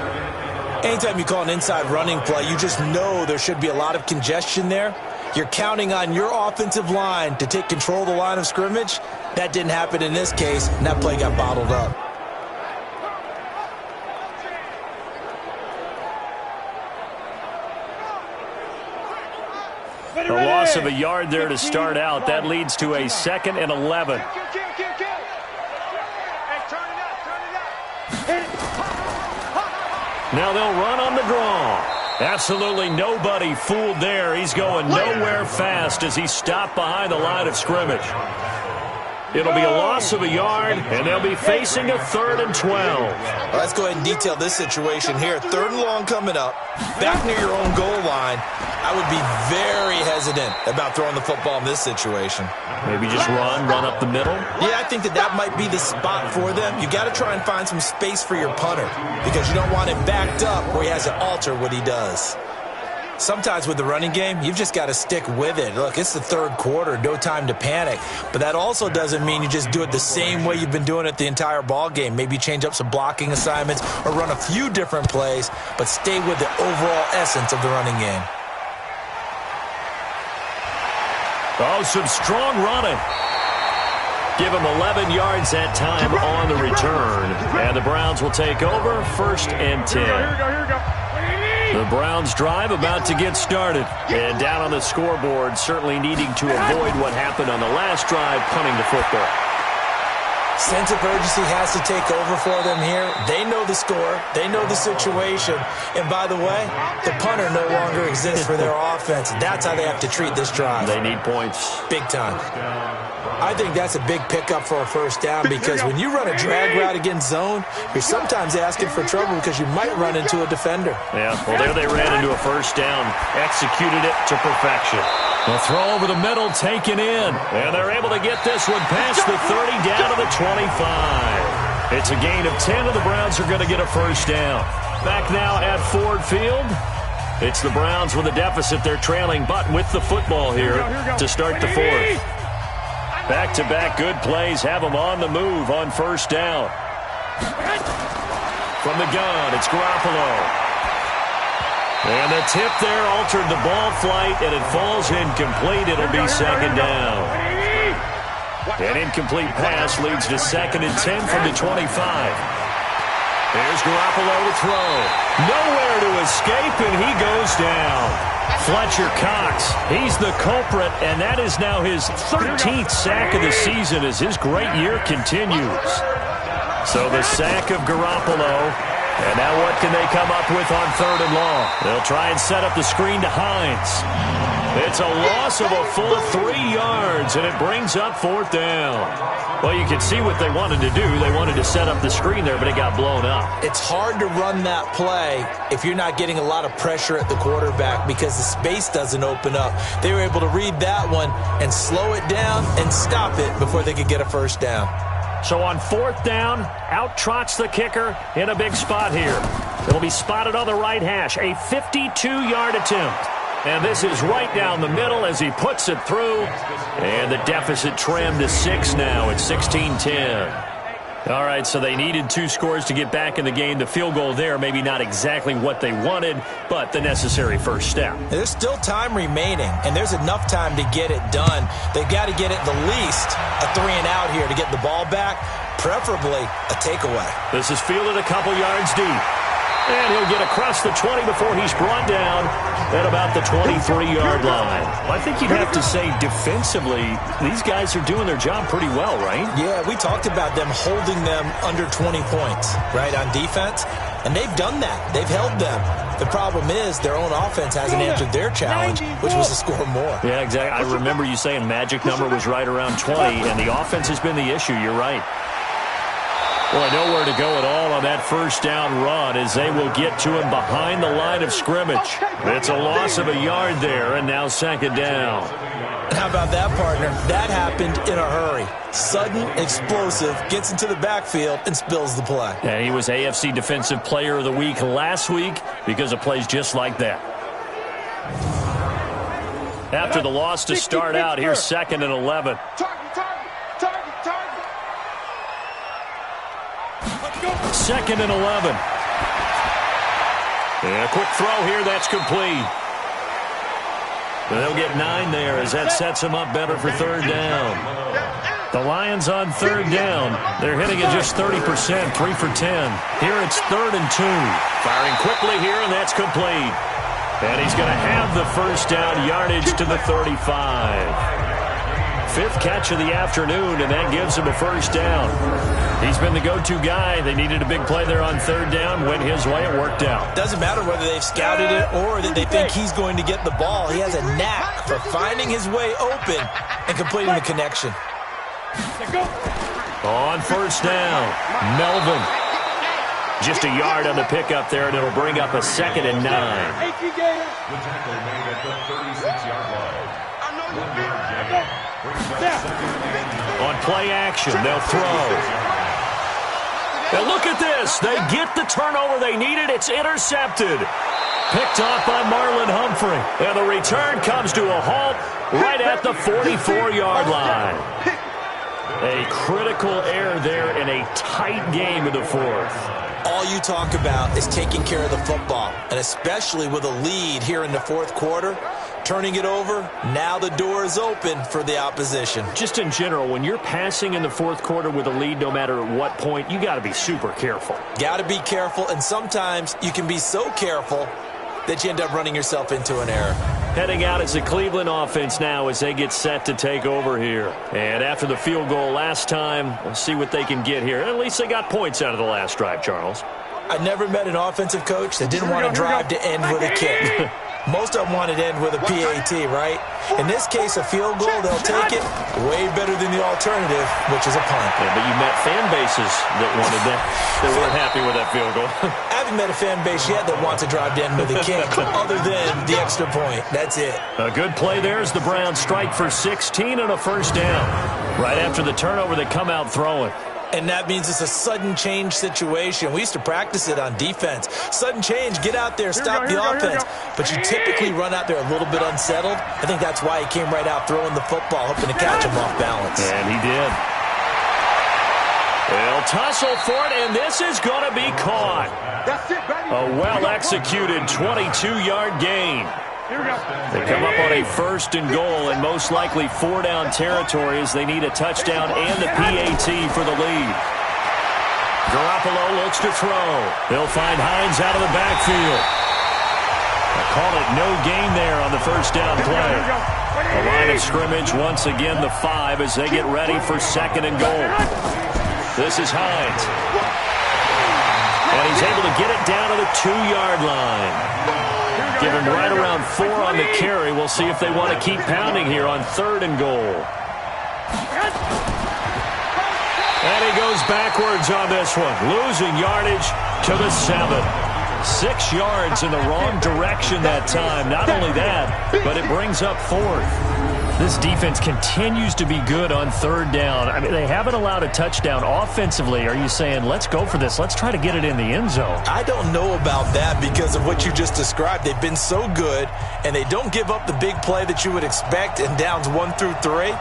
Speaker 3: Anytime you call an inside running play, you just know there should be a lot of congestion there. You're counting on your offensive line to take control of the line of scrimmage. That didn't happen in this case, and that play got bottled up.
Speaker 2: A loss of a yard there to start out. That leads to a 2nd and 11. Now they'll run on the draw. Absolutely nobody fooled there. He's going nowhere fast as he's stopped behind the line of scrimmage. It'll be a loss of a yard, and they'll be facing a 3rd and 12.
Speaker 3: Well, let's go ahead and detail this situation here. 3rd and long coming up, back near your own goal line. I would be very hesitant about throwing the football in this situation.
Speaker 2: Maybe just run up the middle?
Speaker 3: Yeah, I think that might be the spot for them. You got to try and find some space for your punter because you don't want him backed up where he has to alter what he does. Sometimes with the running game, you've just got to stick with it. Look, it's the 3rd quarter, no time to panic. But that also doesn't mean you just do it the same way you've been doing it the entire ball game. Maybe change up some blocking assignments or run a few different plays, but stay with the overall essence of the running game.
Speaker 2: Oh, some strong running. Give him 11 yards that time on the return. And the Browns will take over 1st and 10.
Speaker 5: Here we go.
Speaker 2: The Browns drive about to get started. And down on the scoreboard, certainly needing to avoid what happened on the last drive, punting the football.
Speaker 3: Sense of urgency has to take over for them here. They know the score. They know the situation. And by the way, the punter no longer exists for their offense. That's how they have to treat this drive.
Speaker 2: They need points.
Speaker 3: Big time. I think that's a big pickup for a first down because when you run a drag route against zone, you're sometimes asking for trouble because you might run into a defender.
Speaker 2: Yeah, well, there they ran into a first down. Executed it to perfection. The throw over the middle taken in. And they're able to get this one past the 30 down to the 25. It's a gain of 10, and the Browns are going to get a first down. Back now at Ford Field. It's the Browns with a deficit. They're trailing, but with the football here to start the fourth. Back-to-back good plays have them on the move on first down. From the gun, it's Garoppolo. And the tip there altered the ball flight, and it falls incomplete. It'll be second down. An incomplete pass leads to 2nd and 10 from the 25. There's Garoppolo to throw. Nowhere to escape, and he goes down. Fletcher Cox, he's the culprit, and that is now his 13th sack of the season as his great year continues. So the sack of Garoppolo. And now what can they come up with on 3rd and long? They'll try and set up the screen to Hines. It's a loss of a full 3 yards, and it brings up 4th down. Well, you can see what they wanted to do. They wanted to set up the screen there, but it got blown up.
Speaker 3: It's hard to run that play if you're not getting a lot of pressure at the quarterback because the space doesn't open up. They were able to read that one and slow it down and stop it before they could get a first down.
Speaker 2: So on 4th down, out trots the kicker in a big spot here. It'll be spotted on the right hash, a 52-yard attempt. And this is right down the middle as he puts it through. And the deficit trimmed to 6 now at 16-10. All right, so they needed 2 scores to get back in the game. The field goal there, maybe not exactly what they wanted, but the necessary first step.
Speaker 3: There's still time remaining, and there's enough time to get it done. They've got to get it the least a 3-and-out here to get the ball back, preferably a takeaway.
Speaker 2: This is fielded a couple yards deep. And he'll get across the 20 before he's brought down at about the 23-yard line. Well, I think you'd have to say defensively, these guys are doing their job pretty well, right?
Speaker 3: Yeah, we talked about them holding them under 20 points, right, on defense. And they've done that. They've held them. The problem is their own offense hasn't answered their challenge, which was to score more.
Speaker 2: Yeah, exactly. I remember you saying magic number was right around 20, and the offense has been the issue. You're right. Well, nowhere to go at all on that first down run as they will get to him behind the line of scrimmage. It's a loss of a yard there, and now 2nd down.
Speaker 3: How about that, partner? That happened in a hurry. Sudden, explosive, gets into the backfield and spills the play.
Speaker 2: And he was AFC Defensive Player of the Week last week because of plays just like that. After the loss to start out, here's 2nd and 11. Second and 11. And a quick throw here, that's complete. And they'll get 9 there as that sets them up better for 3rd down. The Lions on 3rd down. They're hitting at just 30%, 3 for 10. Here it's 3rd and 2. Firing quickly here, and that's complete. And he's going to have the first down yardage to the 35. 5th catch of the afternoon, and that gives him a first down. He's been the go-to guy. They needed a big play there on 3rd down. Went his way. It worked out.
Speaker 3: Doesn't matter whether they've scouted it or that they think he's going to get the ball. He has a knack for finding his way open and completing the connection.
Speaker 2: On first down, Melvin. Just a yard on the pickup there, and it'll bring up a 2nd and 9.
Speaker 6: The tackle made at the 36-yard line.
Speaker 2: On play action, they'll throw. And look at this. They get the turnover they needed. It's intercepted. Picked off by Marlon Humphrey. And the return comes to a halt right at the 44-yard line. A critical error there in a tight game in the 4th.
Speaker 3: All you talk about is taking care of the football, and especially with a lead here in the 4th quarter, turning it over, now the door is open for the opposition.
Speaker 2: Just in general, when you're passing in the 4th quarter with a lead, no matter at what point, you got to be super careful.
Speaker 3: Got to be careful, and sometimes you can be so careful that you end up running yourself into an error.
Speaker 2: Heading out as the Cleveland offense now as they get set to take over here. And after the field goal last time, we'll see what they can get here. At least they got points out of the last drive, Charles.
Speaker 3: I never met an offensive coach that didn't want to drive to end with a kick. Most of them wanted to end with a PAT, right? In this case, a field goal, they'll take it way better than the alternative, which is a punt.
Speaker 2: Yeah, but you met fan bases that wanted that. They weren't happy with that field goal.
Speaker 3: I haven't met a fan base yet that wants to drive to end with a kick, other than the extra point. That's it.
Speaker 2: A good play there as the Browns strike for 16 and a first down. Right after the turnover, they come out throwing.
Speaker 3: And that means it's a sudden change situation. We used to practice it on defense. Sudden change, get out there, stop the offense. But you typically run out there a little bit unsettled. I think that's why he came right out throwing the football, hoping to catch him off balance.
Speaker 2: And he did. They'll tussle for it, and this is going to be caught. A well-executed 22-yard gain. They come up on a first and goal and most likely 4-down territory as they need a touchdown and the PAT for the lead. Garoppolo looks to throw. They'll find Hines out of the backfield. I call it no gain there on the first down play. The line of scrimmage once again the 5 as they get ready for second and goal. This is Hines. And he's able to get it down to the 2-yard line. Give him right around 4 on the carry. We'll see if they want to keep pounding here on third and goal. And he goes backwards on this one, losing yardage to the 7. 6 yards in the wrong direction that time. Not only that, but it brings up 4th. This defense continues to be good on third down. I mean, they haven't allowed a touchdown offensively. Are you saying, let's go for this? Let's try to get it in the end zone.
Speaker 3: I don't know about that because of what you just described. They've been so good, and they don't give up the big play that you would expect in downs 1 through 3.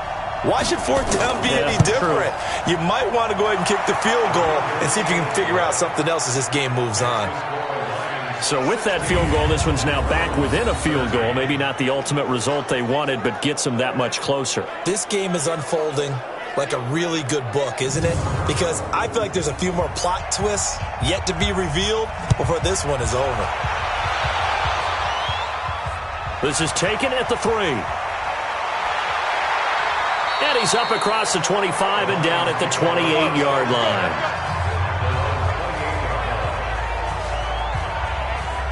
Speaker 3: Why should fourth down be any different? True. You might want to go ahead and kick the field goal and see if you can figure out something else as this game moves on.
Speaker 2: So with that field goal, this one's now back within a field goal. Maybe not the ultimate result they wanted, but gets them that much closer.
Speaker 3: This game is unfolding like a really good book, isn't it? Because I feel like there's a few more plot twists yet to be revealed before this one is over.
Speaker 2: This is taken at the 3. And he's up across the 25 and down at the 28-yard line.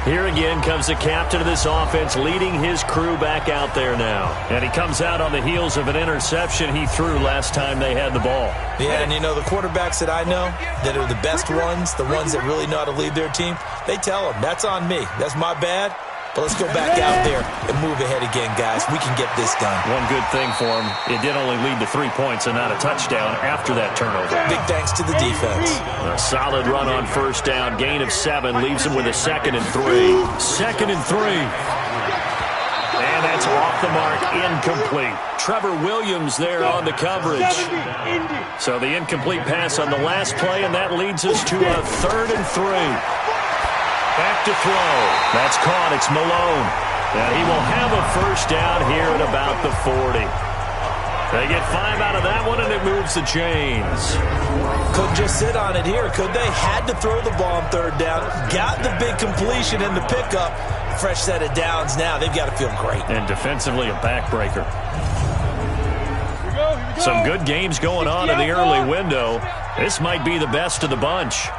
Speaker 2: Here again comes the captain of this offense, leading his crew back out there now. And he comes out on the heels of an interception he threw last time they had the ball.
Speaker 3: Yeah, and you know, the quarterbacks that I know that are the best ones, the ones that really know how to lead their team, they tell them, that's on me. That's my bad. But let's go back out there and move ahead again, guys. We can get this done.
Speaker 2: One good thing for him, it did only lead to 3 points and not a touchdown after that turnover.
Speaker 3: Big thanks to the defense.
Speaker 2: A solid run on first down. Gain of 7 leaves him with a 2nd and 3. 2nd and 3. And that's off the mark, incomplete. Trevor Williams there on the coverage. So the incomplete pass on the last play, and that leads us to a 3rd and 3. Back to throw. That's caught. It's Malone. And he will have a first down here at about the 40. They get 5 out of that one, and it moves the chains.
Speaker 3: Couldn't just sit on it here, could they? Had to throw the ball on third down. Got the big completion and the pickup. Fresh set of downs now. They've got to feel great.
Speaker 2: And defensively, a backbreaker. Some good games going on in the early window. This might be the best of the bunch.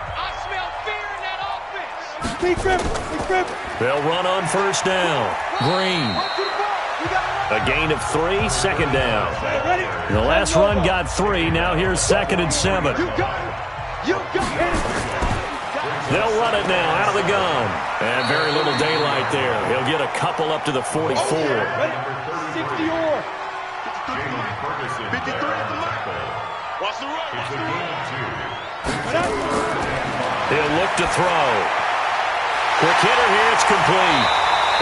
Speaker 2: They'll run on first down. Green. A gain of 3, 2nd down. The last run got 3. Now here's 2nd and 7. They'll run it now out of the gun. And very little daylight there. He'll get a couple up to the 44. He'll look to throw. Quick hitter here, it's complete.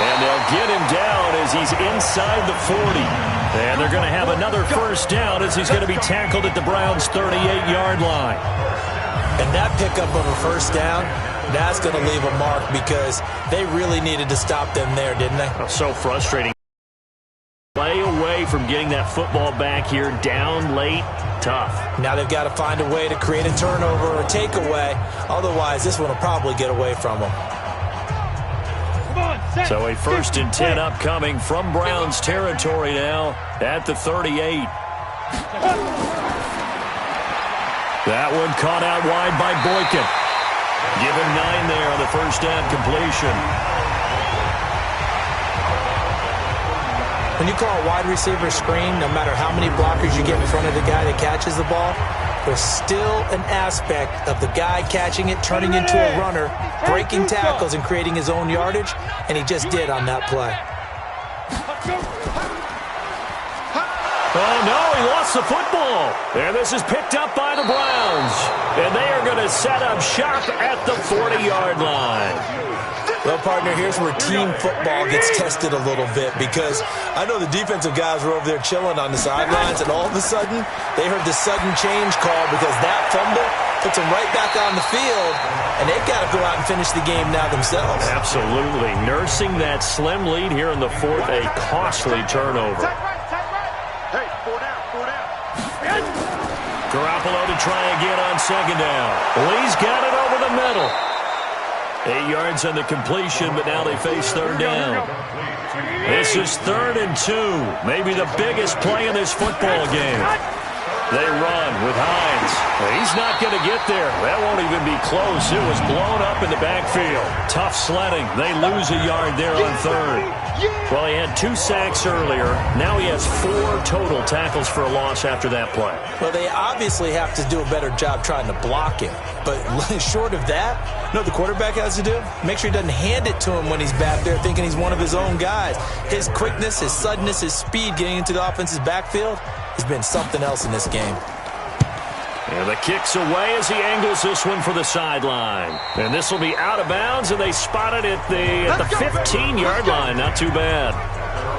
Speaker 2: And they'll get him down as he's inside the 40. And they're going to have another first down as he's going to be tackled at the Browns' 38-yard line.
Speaker 3: And that pickup of a first down, that's going to leave a mark because they really needed to stop them there, didn't they?
Speaker 2: Oh, so frustrating. Play away from getting that football back here, down late, tough.
Speaker 3: Now they've got to find a way to create a turnover or a takeaway. Otherwise, this one will probably get away from them.
Speaker 2: So a 1st and 10 upcoming from Browns territory now at the 38. That one caught out wide by Boykin. Give him 9 there on the first down completion.
Speaker 3: When you call a wide receiver screen, no matter how many blockers you get in front of the guy that catches the ball, there's still an aspect of the guy catching it, turning into a runner, breaking tackles and creating his own yardage, and he just did on that play.
Speaker 2: Oh, no, he lost the football. And this is picked up by the Browns. And they are going to set up shop at the 40-yard line.
Speaker 3: Well, partner, here's where team football gets tested a little bit, because I know the defensive guys were over there chilling on the sidelines, and all of a sudden, they heard the sudden change call because that fumble puts them right back on the field, and they've got to go out and finish the game now themselves.
Speaker 2: Absolutely. Nursing that slim lead here in the 4th, a costly turnover.
Speaker 4: Hey, 4 down.
Speaker 2: Garoppolo to try again on 2nd down. Lee's got it over the middle. 8 yards on the completion, but now they face 3rd down. This is 3rd and 2. Maybe the biggest play in this football game. They run with Hines. He's not going to get there. That won't even be close. It was blown up in the backfield. Tough sledding. They lose a yard there on 3rd. Well, he had 2 sacks earlier. Now he has 4 total tackles for a loss after that play.
Speaker 3: Well, they obviously have to do a better job trying to block him. But short of that, you know what the quarterback has to do? Make sure he doesn't hand it to him when he's back there thinking he's one of his own guys. His quickness, his suddenness, his speed getting into the offense's backfield has been something else in this game.
Speaker 2: And the kick's away as he angles this one for the sideline. And this will be out of bounds, and they spot it at the 15-yard line. Not too bad.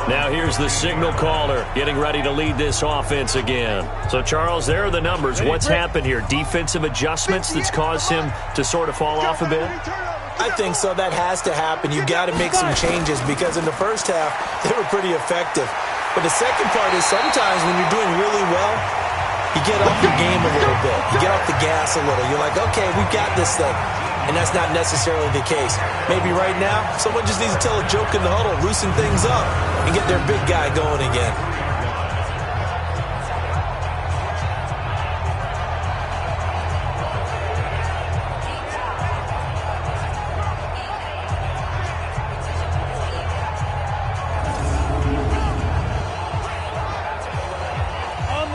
Speaker 2: Now here's the signal caller getting ready to lead this offense again. So, Charles, there are the numbers. What's happened here? Defensive adjustments that's caused him to sort of fall off a bit?
Speaker 3: I think so. That has to happen. You've got to make some changes, because in the first half, they were pretty effective. But the second part is sometimes when you're doing really well, you get off your game a little bit. You get off the gas a little. You're like, okay, we've got this thing. And that's not necessarily the case. Maybe right now, someone just needs to tell a joke in the huddle, loosen things up, and get their big guy going again.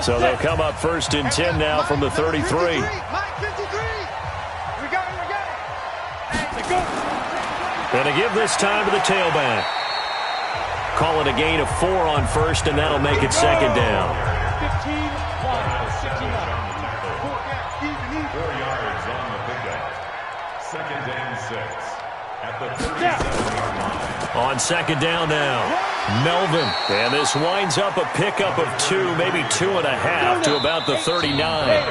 Speaker 2: So they'll come up 1st and 10 now from the 33.
Speaker 4: Mike 53. We got it.
Speaker 2: And to give this time to the tailback. Call it a gain of 4 on 1st, and that'll make it 2nd down.
Speaker 6: 4 yards on the pickup. 2nd and 6 at the 37-yard line.
Speaker 2: On 2nd down now, Melvin. And this winds up a pickup of 2, maybe 2.5 to about the 39.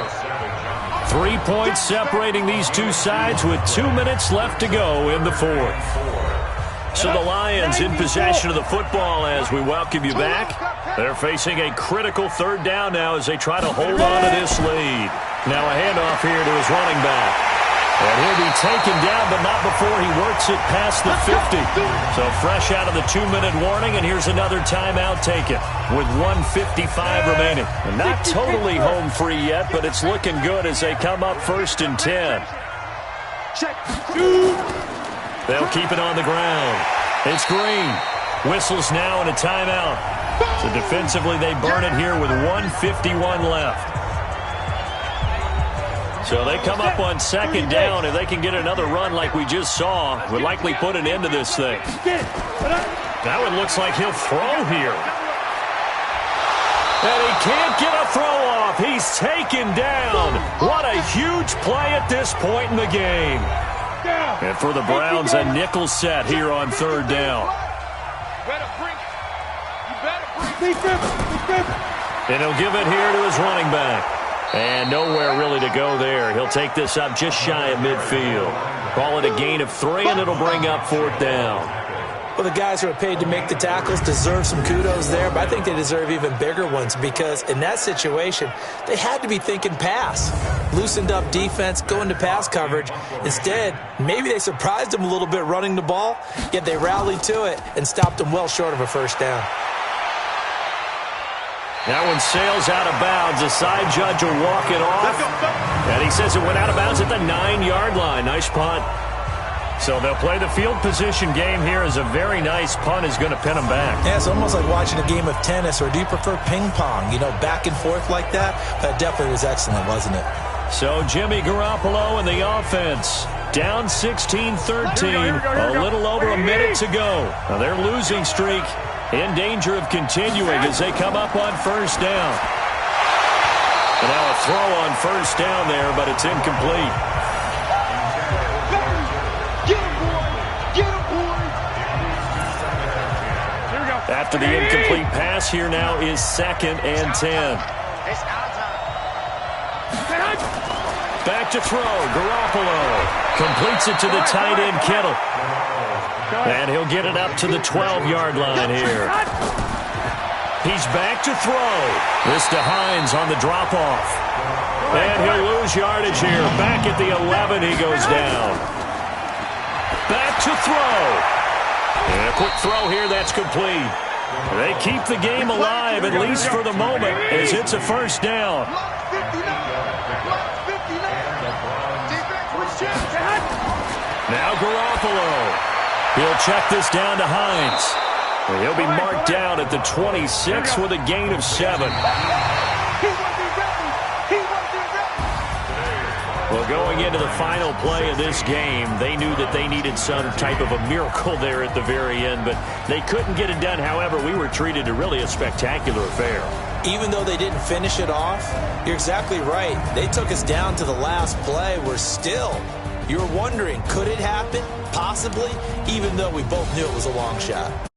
Speaker 2: 3 points separating these two sides with 2 minutes left to go in the 4th. So the Lions in possession of the football as we welcome you back. They're facing a critical 3rd down now as they try to hold on to this lead. Now a handoff here to his running back. And he'll be taken down, but not before he works it past the 50. So fresh out of the 2-minute warning, and here's another timeout taken with 1:55 remaining. And not totally home free yet, but it's looking good as they come up 1st and 10. They'll keep it on the ground. It's Green. Whistles now and a timeout. So defensively, they burn it here with 1:51 left. So they come up on 2nd down. If they can get another run like we just saw, would likely put an end to this thing. That one looks like he'll throw here. And he can't get a throw off. He's taken down. What a huge play at this point in the game. And for the Browns, a nickel set here on 3rd down. And he'll give it here to his running back. And nowhere really to go there. He'll take this up just shy of midfield. Call it a gain of 3, and it'll bring up 4th down.
Speaker 3: Well, the guys who are paid to make the tackles deserve some kudos there, but I think they deserve even bigger ones because in that situation, they had to be thinking pass. Loosened up defense, going to pass coverage. Instead, maybe they surprised them a little bit running the ball, yet they rallied to it and stopped them well short of a first down.
Speaker 2: That one sails out of bounds. The side judge will walk it off. And he says it went out of bounds at the 9-yard line. Nice punt. So they'll play the field position game here as a very nice punt is going to pin them back.
Speaker 3: Yeah, it's almost like watching a game of tennis, or do you prefer ping pong? You know, back and forth like that? That definitely was excellent, wasn't it?
Speaker 2: So Jimmy Garoppolo and the offense down 16-13. A little over a minute to go. Now their losing streak in danger of continuing as they come up on first down. And now a throw on first down there, but it's incomplete. After the incomplete pass, here now is 2nd and 10. Back to throw. Garoppolo completes it to the tight end, Kittle. And he'll get it up to the 12-yard line here. He's back to throw. This to Hines on the drop-off. And he'll lose yardage here. Back at the 11, he goes down. Back to throw. And a quick throw here, that's complete. They keep the game alive, at least for the moment, as it's a first down. Now Garoppolo. He'll check this down to Hines. And he'll be marked down at the 26 with a gain of 7. Well, going into the final play of this game, they knew that they needed some type of a miracle there at the very end, but they couldn't get it done. However, we were treated to really a spectacular affair. Even though they didn't finish it off, you're exactly right. They took us down to the last play. We're still, you're wondering, could it happen? Possibly, even though we both knew it was a long shot.